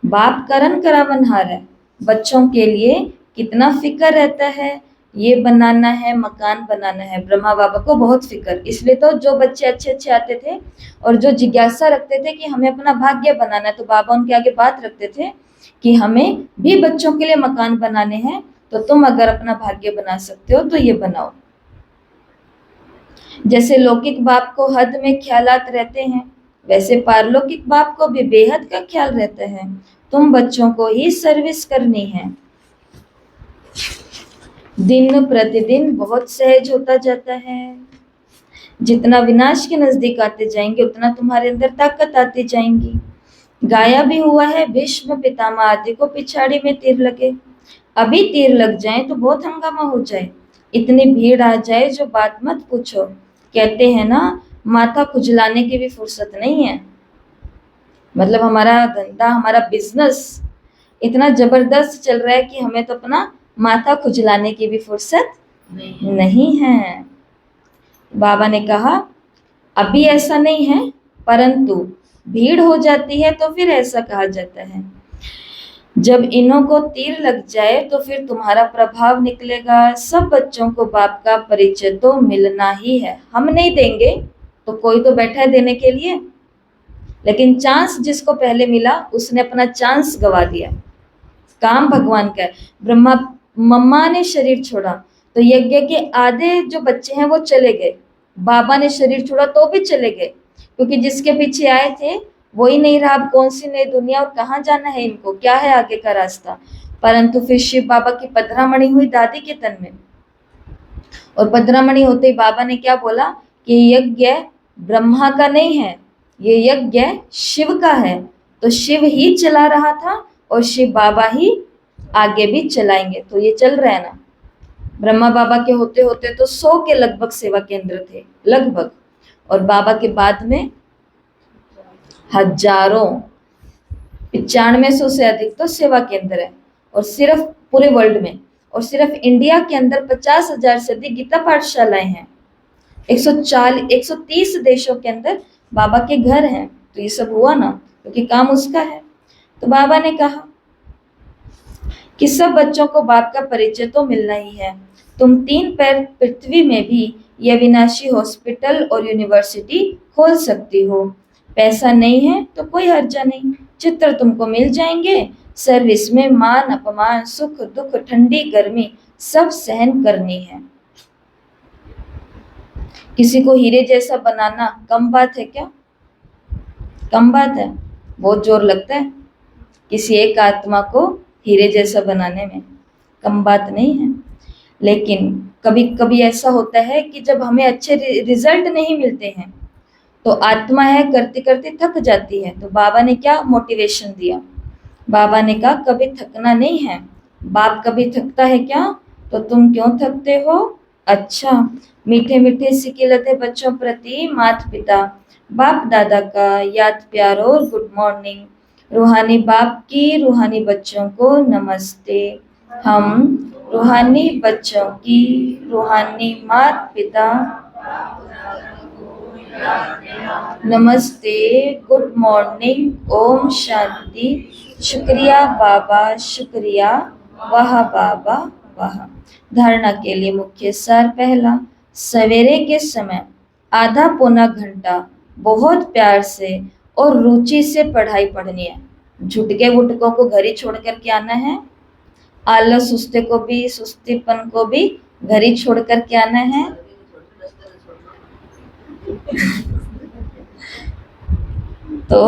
बाप करन करावन हार है, बच्चों के लिए कितना फिक्र रहता है, ये बनाना है, मकान बनाना है। ब्रह्मा बाबा को बहुत फिक्र, इसलिए तो जो बच्चे अच्छे अच्छे आते थे और जो जिज्ञासा रखते थे कि हमें अपना भाग्य बनाना है, तो बाबा उनके आगे बात रखते थे कि हमें भी बच्चों के लिए मकान बनाने हैं, तो तुम अगर अपना भाग्य बना सकते हो तो ये बनाओ। जैसे लौकिक बाप को हद में ख्यालात रहते हैं, वैसे पारलौकिक बाप को भी बेहद का ख्याल रहता है। तुम बच्चों को ही सर्विस करनी है। दिन प्रतिदिन बहुत सहज होता जाता है। जितना विनाश के नजदीक आते जाएंगे उतना तुम्हारे अंदर ताकत आती जाएंगी। गाया भी हुआ है, भीष्म पितामह आदि को पिछाड़ी में तीर लगे। अभी तीर लग जाए तो बहुत हंगामा हो जाए, इतनी भीड़ आ जाए जो बात मत पूछो। कहते हैं ना, माथा खुजलाने की भी फुर्सत नहीं है। मतलब हमारा धंधा, हमारा बिजनेस इतना जबरदस्त चल रहा है कि हमें तो अपना माथा खुजलाने की भी फुर्सत नहीं है। बाबा ने कहा अभी ऐसा नहीं है, परंतु भीड़ हो जाती है तो फिर ऐसा कहा जाता है। जब इन्हों को तीर लग जाए तो फिर तुम्हारा प्रभाव निकलेगा। सब बच्चों को बाप का परिचय तो मिलना ही है। हम नहीं देंगे तो कोई तो बैठा है देने के लिए, लेकिन चांस जिसको पहले मिला उसने अपना चांस गवा दिया। काम भगवान का है। ब्रह्मा मम्मा ने शरीर छोड़ा तो यज्ञ के आधे जो बच्चे हैं वो चले गए। बाबा ने शरीर छोड़ा तो भी चले गए, क्योंकि जिसके पीछे आए थे वो ही नहीं रहा। अब कौन सी नई दुनिया और कहाँ जाना है इनको, क्या है आगे का रास्ता। परंतु फिर शिव बाबा की पधरामणि हुई दादी के तन में, और पधरामणि होते ही बाबा ने क्या बोला कि यज्ञ ब्रह्मा का नहीं है, ये यज्ञ शिव का है। तो शिव ही चला रहा था और शिव बाबा ही आगे भी चलाएंगे। तो ये चल रहा है ना। ब्रह्मा बाबा के होते होते तो 100 के लगभग सेवा केंद्र थे, लगभग, और बाबा के बाद में हजारों, 9500 से अधिक तो सेवा केंद्र है। और सिर्फ पूरे वर्ल्ड में, और सिर्फ इंडिया के अंदर 50,000 से अधिक गीता पाठशालाएं हैं। 130 देशों के अंदर बाबा के घर हैं। तो ये सब हुआ ना क्योंकि काम उसका है। तो बाबा ने कहा कि सब बच्चों को बाप का परिचय तो मिलना ही है। तुम 3 पैर पृथ्वी में भी यह विनाशी हॉस्पिटल और यूनिवर्सिटी खोल सकती हो। पैसा नहीं है तो कोई हर्जा नहीं, चित्र तुमको मिल जाएंगे। सर्विस में मान अपमान, सुख दुख, ठंडी गर्मी सब सहन करनी है। किसी को हीरे जैसा बनाना कम बात है क्या? कम बात है? बहुत जोर लगता है किसी एक आत्मा को हीरे जैसा बनाने में, कम बात नहीं है। लेकिन कभी कभी ऐसा होता है कि जब हमें अच्छे रिजल्ट नहीं मिलते हैं तो आत्मा है करते करते थक जाती है। तो बाबा ने क्या मोटिवेशन दिया? बाबा ने कहा कभी थकना नहीं है। बाप कभी थकता है क्या? तो तुम क्यों थकते हो? अच्छा, मीठे मीठे सिकिलते बच्चों प्रति माता पिता बाप दादा का याद प्यार और गुड मॉर्निंग। रूहानी बाप की रूहानी बच्चों को नमस्ते। हम रूहानी बच्चों की रूहानी माता पिता नमस्ते, गुड मॉर्निंग, ओम शांति। शुक्रिया बाबा, शुक्रिया, वाह बाबा वाह। धारणा के लिए मुख्य सार पहला, सवेरे के समय आधा पौना घंटा बहुत प्यार से और रुचि से पढ़ाई पढ़नी है। झुटके वुटकों को घर ही छोड़ करके आना है, आलस सुस्ते को भी, सुस्तीपन को भी घर ही छोड़ करके आना है। तो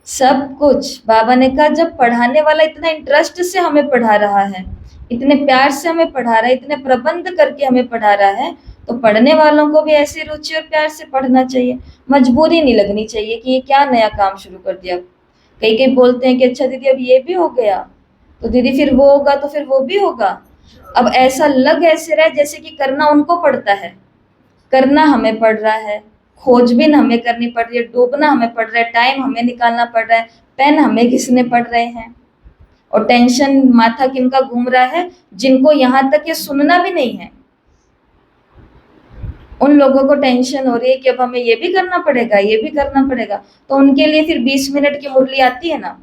सब कुछ बाबा ने कहा, जब पढ़ाने वाला इतना इंटरेस्ट से हमें पढ़ा रहा है, इतने प्यार से हमें पढ़ा रहा है, इतने प्रबंध करके हमें पढ़ा रहा है, तो पढ़ने वालों को भी ऐसी रुचि और प्यार से पढ़ना चाहिए। मजबूरी नहीं लगनी चाहिए कि ये क्या नया काम शुरू कर दिया। कई कई बोलते हैं कि अच्छा दीदी अब ये भी हो गया, तो दीदी फिर वो होगा, तो फिर वो भी होगा। अब ऐसा लग ऐसे रहा है जैसे कि करना उनको पड़ता है, करना हमें पड़ रहा है। खोजबीन हमें करनी पड़ रही है, डूबना हमें पड़ रहा है, टाइम हमें निकालना पड़ रहा है, पेन हमें घिसने पड़ रहे हैं। और टेंशन माथा किनका घूम रहा है? जिनको यहाँ तक ये सुनना भी नहीं है, उन लोगों को टेंशन हो रही है कि अब हमें ये भी करना पड़ेगा, ये भी करना पड़ेगा। तो उनके लिए फिर 20 मिनट की मुरली आती है ना,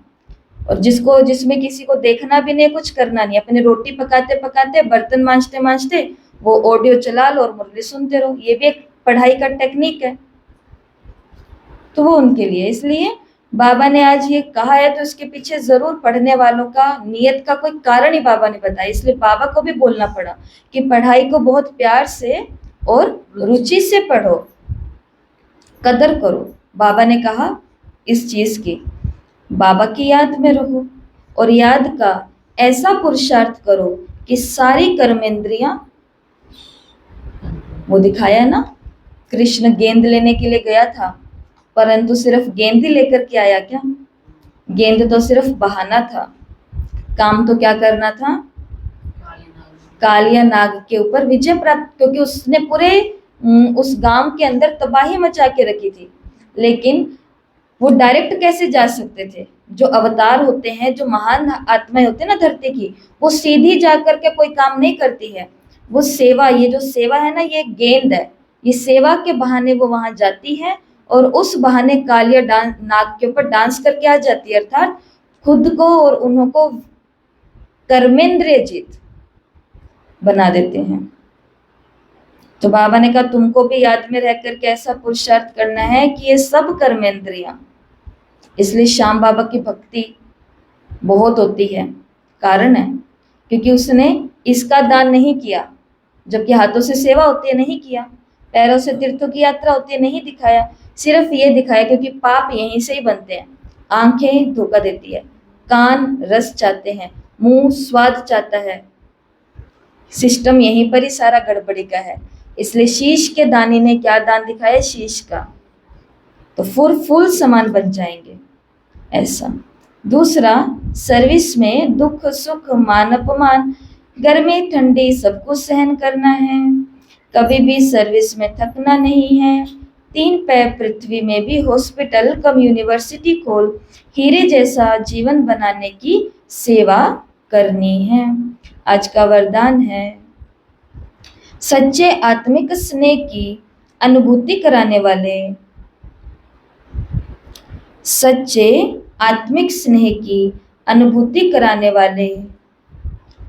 और जिसमें किसी को देखना भी नहीं, कुछ करना नहीं, अपने रोटी पकाते पकाते, बर्तन मांजते मांजते वो ऑडियो चला लो और मुरली सुनते रहो, ये भी एक पढ़ाई का टेक्निक है। तो वो उनके लिए, इसलिए बाबा ने आज ये कहा है तो इसके पीछे जरूर पढ़ने वालों का नियत का कोई कारण ही बाबा ने बताया, इसलिए बाबा को भी बोलना पड़ा कि पढ़ाई को बहुत प्यार से और रुचि से पढ़ो, कदर करो। बाबा ने कहा इस चीज की, बाबा की याद में रहो और याद का ऐसा पुरुषार्थ करो कि सारी कर्मेंद्रियां, वो दिखाया ना, कृष्ण गेंद लेने के लिए गया था, परंतु सिर्फ गेंद ही लेकर के आया क्या? गेंद तो सिर्फ बहाना था, काम तो क्या करना था? कालिया नाग के ऊपर विजय प्राप्त, क्योंकि उसने पूरे उस गांव के अंदर तबाही मचा के रखी थी। लेकिन वो डायरेक्ट कैसे जा सकते थे? जो अवतार होते हैं, जो महान आत्माएं होते हैं ना धरती की, वो सीधी जाकर के कोई काम नहीं करती है, वो सेवा, ये जो सेवा है ना, ये गेंद है, ये सेवा के बहाने वो वहां जाती है और उस बहाने कालिया नाग के ऊपर डांस करके आ जाती है, अर्थात खुद को और उन्हों को कर्मेंद्रिय जीत बना देते हैं। तो बाबा ने कहा तुमको भी याद में रह करके ऐसा पुरुषार्थ करना है कि ये सब कर्मेंद्रियां, इसलिए श्याम बाबा की भक्ति बहुत होती है, कारण है क्योंकि उसने इसका दान नहीं किया, जबकि हाथों से सेवा होती है नहीं किया, पैरों से तीर्थों की यात्रा होती है नहीं दिखाया, सिर्फ ये दिखाया क्योंकि पाप यहीं से ही बनते हैं। आंखें धोखा देती है, कान रस चाहते हैं, मुंह स्वाद चाहता है, सिस्टम यहीं पर ही सारा गड़बड़ी का है। इसलिए शीश के दानी ने क्या दान दिखाया? शीश का, तो फुल समान बन जाएंगे ऐसा। दूसरा, सर्विस में दुख सुख मान अपमान, गर्मी ठंडी सबको सहन करना है, कभी भी सर्विस में थकना नहीं है, 3 पैर पृथ्वी में भी हॉस्पिटल कम यूनिवर्सिटी खोल, हीरे जैसा जीवन बनाने की सेवा करनी है। आज का वरदान है, सच्चे आत्मिक स्नेह की अनुभूति कराने वाले, सच्चे आत्मिक स्नेह की अनुभूति कराने वाले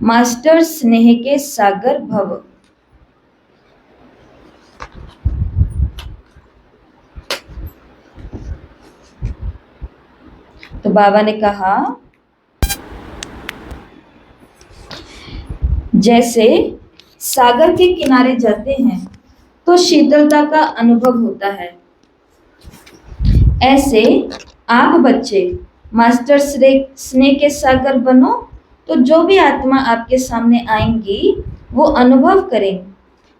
मास्टर स्नेह के सागर भव। तो बाबा ने कहा जैसे सागर के किनारे जाते हैं तो शीतलता का अनुभव होता है, ऐसे आप बच्चे मास्टर स्नेह के सागर बनो, तो जो भी आत्मा आपके सामने आएंगी वो अनुभव करें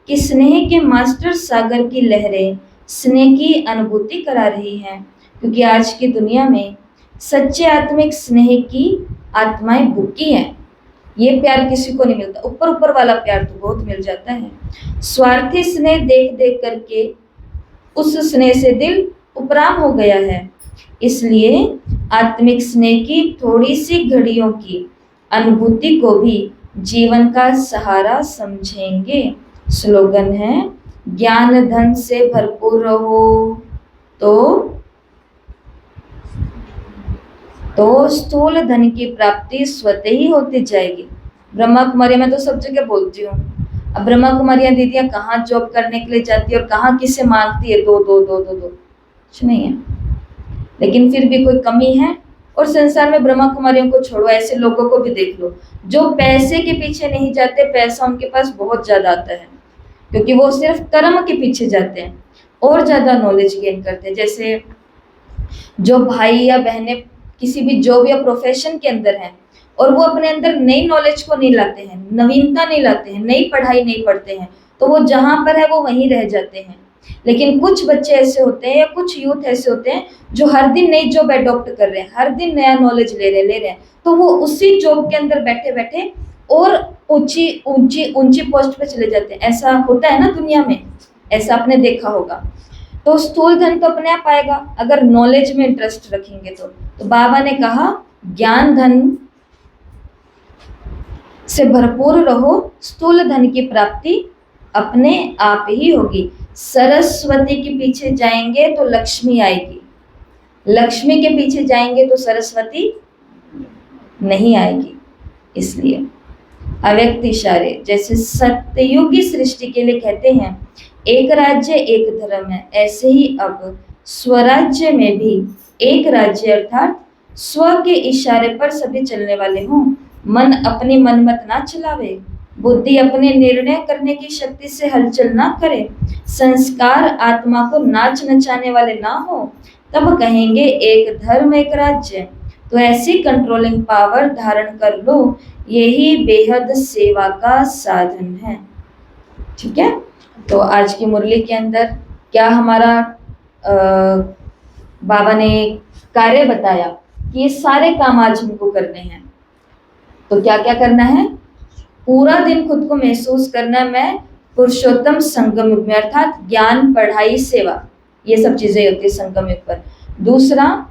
कि स्नेह के मास्टर सागर की लहरें स्नेह की अनुभूति करा रही हैं। क्योंकि आज की दुनिया में सच्चे आत्मिक स्नेह की आत्माएं भूखी हैं, ये प्यार किसी को नहीं मिलता, ऊपर वाला प्यार तो बहुत मिल जाता है। स्वार्थी स्नेह देख देख करके उस स्नेह से दिल उपराम हो गया है, इसलिए आत्मिक स्नेह की थोड़ी सी घड़ियों की अनुभूति को भी जीवन का सहारा समझेंगे। स्लोगन है, ज्ञान धन से भरपूर रहो तो स्थूल धन की प्राप्ति स्वतः ही होती जाएगी। ब्रह्मा कुमारी में तो सब जगह बोलती हूँ, अब ब्रह्मा कुमारियां दीदियां कहाँ जॉब करने के लिए जाती है और कहाँ किसे मांगती है, दो कुछ नहीं है, लेकिन फिर भी कोई कमी है। और संसार में ब्रह्मा कुमारियों को छोड़ो, ऐसे लोगों को भी देख लो जो पैसे के पीछे नहीं जाते, पैसा उनके पास बहुत ज्यादा आता है, क्योंकि वो सिर्फ कर्म के पीछे जाते हैं और ज्यादा नॉलेज गेन करते हैं। जैसे जो भाई या बहनें किसी भी जॉब या प्रोफेशन के अंदर हैं और वो अपने अंदर नई नॉलेज को नहीं लाते हैं, नवीनता नहीं लाते हैं, नई पढ़ाई नहीं पढ़ते हैं, तो वो जहां पर है वो वहीं रह जाते हैं। लेकिन कुछ बच्चे ऐसे होते हैं या कुछ यूथ ऐसे होते हैं जो हर दिन नई जॉब एडॉप्ट कर रहे हैं, हर दिन नया नॉलेज ले रहे हैं, तो वो उसी जॉब के अंदर बैठे बैठे और ऊंची पोस्ट पे चले जाते हैं। ऐसा होता है ना दुनिया में, ऐसा आपने देखा होगा। तो स्थूल धन तो अपने आप आएगा अगर नॉलेज में इंटरेस्ट रखेंगे तो बाबा ने कहा ज्ञान धन से भरपूर रहो, स्थूल धन की प्राप्ति अपने आप ही होगी। सरस्वती के पीछे जाएंगे तो लक्ष्मी आएगी, लक्ष्मी के पीछे जाएंगे तो सरस्वती नहीं आएगी। इसलिए अव्यक्त इशारे, जैसे सत्ययुग की सृष्टि के लिए कहते हैं एक राज्य एक धर्म है, ऐसे ही अब स्वराज्य में भी एक राज्य अर्थात स्व के इशारे पर सभी चलने वाले हों। मन अपनी मनमत ना चलावे, बुद्धि अपने निर्णय करने की शक्ति से हलचल ना करे, संस्कार आत्मा को नाच नचाने वाले ना हो, तब कहेंगे एक धर्म एक राज्य। तो ऐसी कंट्रोलिंग पावर धारण कर लो, यही बेहद सेवा का साधन है। ठीक है, तो आज की मुरली के अंदर क्या हमारा बाबा ने कार्य बताया कि ये सारे काम आज हमको करने हैं। तो क्या क्या करना है? पूरा दिन खुद को महसूस करना मैं पुरुषोत्तम संगम युग में, अर्थात ज्ञान, पढ़ाई, सेवा, ये सब चीजें होती है संगम युग पर। दूसरा,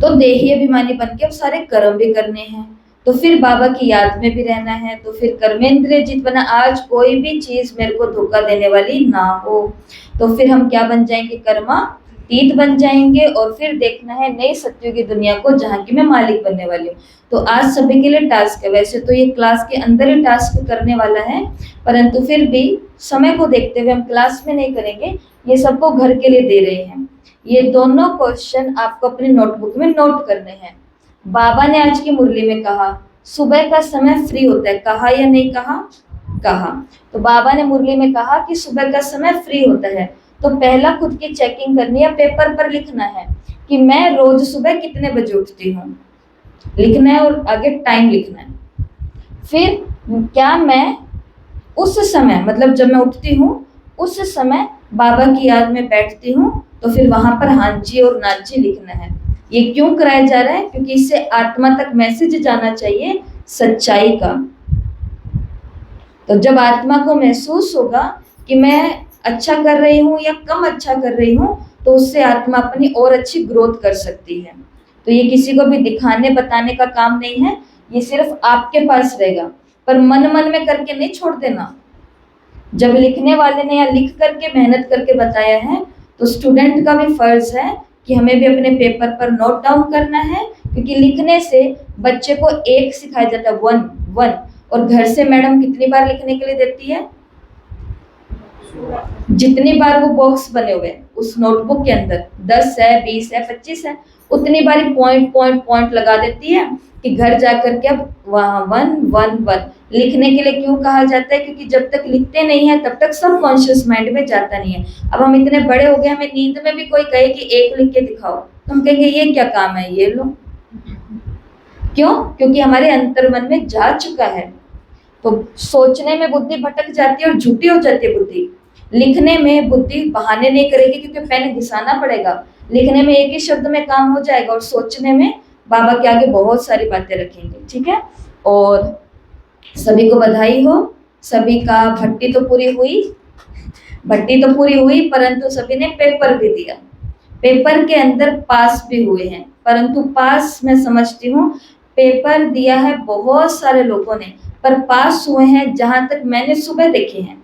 तो देही अभिमानी बन के अब सारे कर्म भी करने हैं। तो फिर बाबा की याद में भी रहना है। तो फिर कर्मेंद्रिय जित बना, आज कोई भी चीज मेरे को धोखा देने वाली ना हो। तो फिर हम क्या बन जाएंगे? कर्मातीत बन जाएंगे। और फिर देखना है नई सत्यों की दुनिया को, जहाँ की मैं मालिक बनने वाली हूँ। तो आज सभी के लिए टास्क है। वैसे तो ये क्लास के अंदर ही टास्क करने वाला है, परंतु फिर भी समय को देखते हुए हम क्लास में नहीं करेंगे, ये सबको घर के लिए दे रहे हैं। ये दोनों क्वेश्चन आपको अपनी नोटबुक में नोट करने हैं। बाबा ने आज की मुरली में कहा सुबह का समय फ्री होता है, कहा या नहीं कहा? कहा। तो बाबा ने मुरली में कहा कि सुबह का समय फ्री होता है। तो पहला खुद की चेकिंग करनी है, पेपर पर लिखना है कि मैं रोज सुबह कितने बजे उठती हूँ, लिखना है और आगे टाइम लिखना है। फिर क्या मैं उस समय, मतलब जब मैं उठती हूँ उस समय बाबा की याद में बैठती हूँ, तो फिर वहां पर हाँ जी और ना जी लिखना है। ये क्यों कराया जा रहा है? क्योंकि इससे आत्मा तक मैसेज जाना चाहिए सच्चाई का। तो जब आत्मा को महसूस होगा कि मैं अच्छा कर रही हूँ या कम अच्छा कर रही हूँ, तो उससे आत्मा अपनी और अच्छी ग्रोथ कर सकती है। तो ये किसी को भी दिखाने बताने का काम नहीं है, ये सिर्फ आपके पास रहेगा। पर मन मन में करके नहीं छोड़ देना। जब लिखने वाले ने या लिख करके मेहनत करके बताया है, तो स्टूडेंट का भी फर्ज है कि हमें भी अपने पेपर पर नोट डाउन करना है। क्योंकि लिखने से बच्चे को एक सिखाया जाता है, वन वन। और घर से मैडम कितनी बार लिखने के लिए देती है? जितनी बार वो बॉक्स बने हुए हैं उस नोटबुक के अंदर, 10 है, 20 है, 25 है, उतनी बार पॉइंट पॉइंट पॉइंट लगा देती है कि घर जाकर के अब वहां 1 1 1 लिखने के लिए। क्यों कहा जाता है? क्योंकि जब तक लिखते नहीं है तब तक सब कॉन्शियस माइंड में जाता नहीं है। अब हम इतने बड़े हो गए, हमें नींद में भी कोई कहे कि एक लिख के दिखाओ, तो हम कहेंगे ये क्या काम है, ये लो। क्यों? क्योंकि हमारे अंतर्मन में जा चुका है। तो सोचने में बुद्धि भटक जाती है और झूठी हो जाती है बुद्धि। लिखने में बुद्धि बहाने नहीं करेगी, क्योंकि पेन घिसाना पड़ेगा। लिखने में एक ही शब्द में काम हो जाएगा, और सोचने में बाबा के आगे बहुत सारी बातें रखेंगे। ठीक है, और सभी को बधाई हो। सभी का भट्टी तो पूरी हुई, परंतु सभी ने पेपर भी दिया। पेपर के अंदर पास भी हुए हैं, परंतु पास मैं समझती हूँ पेपर दिया है बहुत सारे लोगों ने, पर पास हुए हैं जहां तक मैंने सुबह देखे हैं,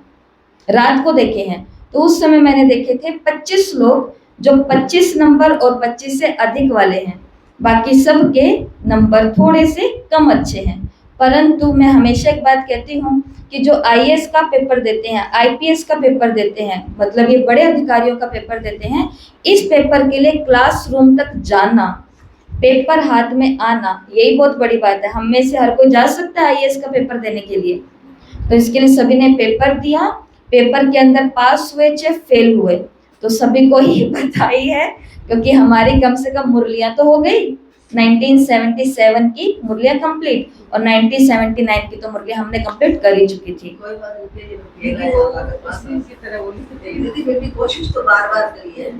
रात को देखे हैं, तो उस समय मैंने देखे थे 25 लोग जो 25 नंबर और 25 से अधिक वाले हैं। बाकी सब के नंबर थोड़े से कम अच्छे हैं। परंतु मैं हमेशा एक बात कहती हूँ कि जो आईएएस का पेपर देते हैं, आईपीएस का पेपर देते हैं, मतलब ये बड़े अधिकारियों का पेपर देते हैं, इस पेपर के लिए क्लासरूम तक जाना, पेपर हाथ में आना, यही बहुत बड़ी बात है। हम में से हर कोई जा सकता है आईएएस का पेपर देने के लिए। तो इसके लिए सभी ने पेपर दिया, पेपर के अंदर पास हुए चाहे फेल हुए, तो सभी को ही बधाई है। क्योंकि हमारी कम से कम मुरलियां तो हो गई। 1977 की मुरलियां कंप्लीट, और 1979 की तो मुरलियां हमने कंप्लीट कर ही चुकी थी। कोशिश तो बार-बार करी है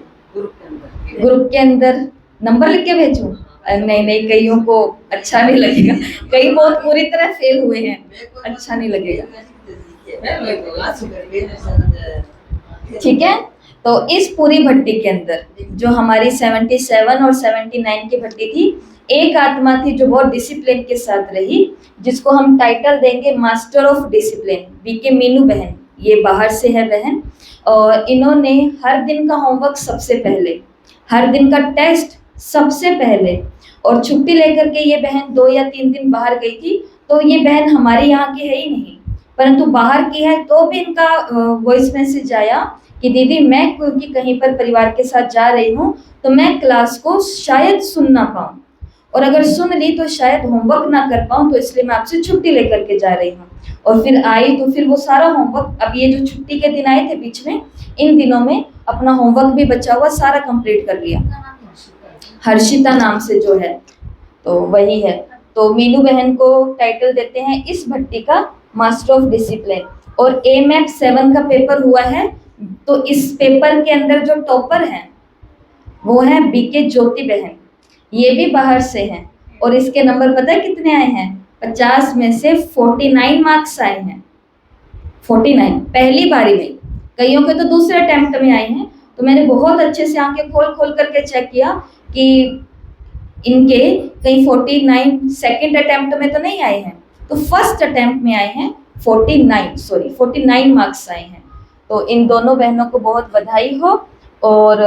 ग्रुप के अंदर नंबर लिख के भेजूं? नहीं, कईयों को अच्छा नहीं लगेगा, कई बहुत पूरी तरह फेल हुए हैं, अच्छा नहीं लगेगा। ठीक है, तो इस पूरी भट्टी के अंदर जो हमारी 77 और 79 की भट्टी थी, एक आत्मा थी जो बहुत डिसिप्लिन के साथ रही, जिसको हम टाइटल देंगे master of discipline, BK Meenu बहन। ये बाहर से है बहन, और इन्होंने हर दिन का होमवर्क सबसे पहले, हर दिन का टेस्ट सबसे पहले। और छुट्टी लेकर के ये बहन 2 या 3 दिन बाहर गई थी, तो ये बहन हमारे यहाँ की है ही नहीं, परंतु बाहर की है, तो भी इनका वॉइस मैसेज आया कि दीदी मैं क्योंकि कहीं पर परिवार के साथ जा रही हूँ, तो मैं क्लास को शायद सुन ना पाऊँ, और अगर सुन ली तो शायद होमवर्क ना कर पाऊँ, तो इसलिए मैं आपसे छुट्टी लेकर के जा रही हूँ। और फिर आई तो फिर वो सारा होमवर्क, अब ये जो छुट्टी के दिन आए थे बीच में, इन दिनों में अपना होमवर्क भी बचा हुआ सारा कंप्लीट कर लिया। हर्षिता नाम से जो है, तो वही है। तो मीनू बहन को टाइटल देते हैं इस भट्टी का मास्टर ऑफ डिसिप्लिन। और एमएफ 7 का पेपर हुआ है, तो इस पेपर के अंदर जो टॉपर है वो है बीके ज्योति बहन, ये भी बाहर से हैं, और इसके नंबर पता है कितने आए हैं? 50 में से 49 मार्क्स आए हैं। 49 पहली बारी में, कईयों के तो दूसरे अटेम्प्ट में आए हैं। तो मैंने बहुत अच्छे से आंखें खोल खोल करके चेक किया कि इनके कहीं 49 सेकंड अटेम्प्ट में तो नहीं आए हैं, तो फर्स्ट अटेम्प्ट में आए हैं 49 मार्क्स आए हैं। तो इन दोनों बहनों को बहुत बधाई हो। और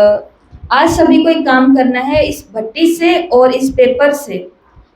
आज सभी को एक काम करना है, इस भट्टी से और इस पेपर से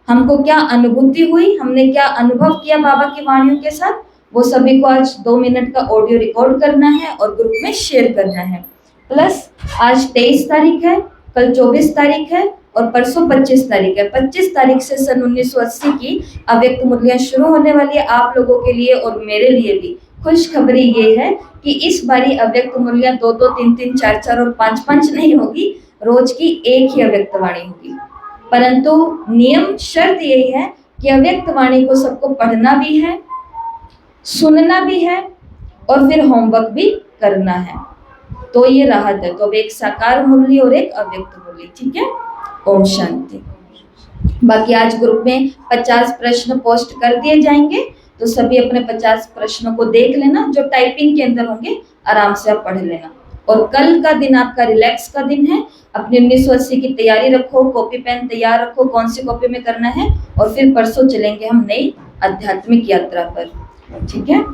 हमको क्या अनुभूति हुई, हमने क्या अनुभव किया बाबा की वाणियों के साथ, वो सभी को आज 2 मिनट का ऑडियो रिकॉर्ड करना है और ग्रुप में शेयर करना है। प्लस आज 23 तारीख है, कल 24 तारीख है और परसों 25 तारीख है। 25 तारीख से सन 1980 की अव्यक्त मुरलियां शुरू होने वाली है आप लोगों के लिए और मेरे लिए भी। खुशखबरी ये है कि इस बारी अव्यक्त मुरलियां 2-2, 3-3, 4-4 और 5-5 नहीं होगी, रोज की एक ही अव्यक्त वाणी होगी। परंतु नियम शर्त यही है कि अव्यक्त वाणी को सबको पढ़ना भी है, सुनना भी है और फिर होमवर्क भी करना है। तो ये राहत है। तो अब एक साकार मुरली और एक अव्यक्त मुरली, ठीक है। ओम शांति। बाकी आज ग्रुप में 50 प्रश्न पोस्ट कर दिए जाएंगे, तो सभी अपने 50 प्रश्नों को देख लेना, जो टाइपिंग के अंदर होंगे आराम से आप पढ़ लेना। और कल का दिन आपका रिलैक्स का दिन है, अपनी 1980 की तैयारी रखो, कॉपी पेन तैयार रखो, कौन सी कॉपी में करना है, और फिर परसों चलेंगे हम नई आध्यात्मिक यात्रा पर, ठीक है।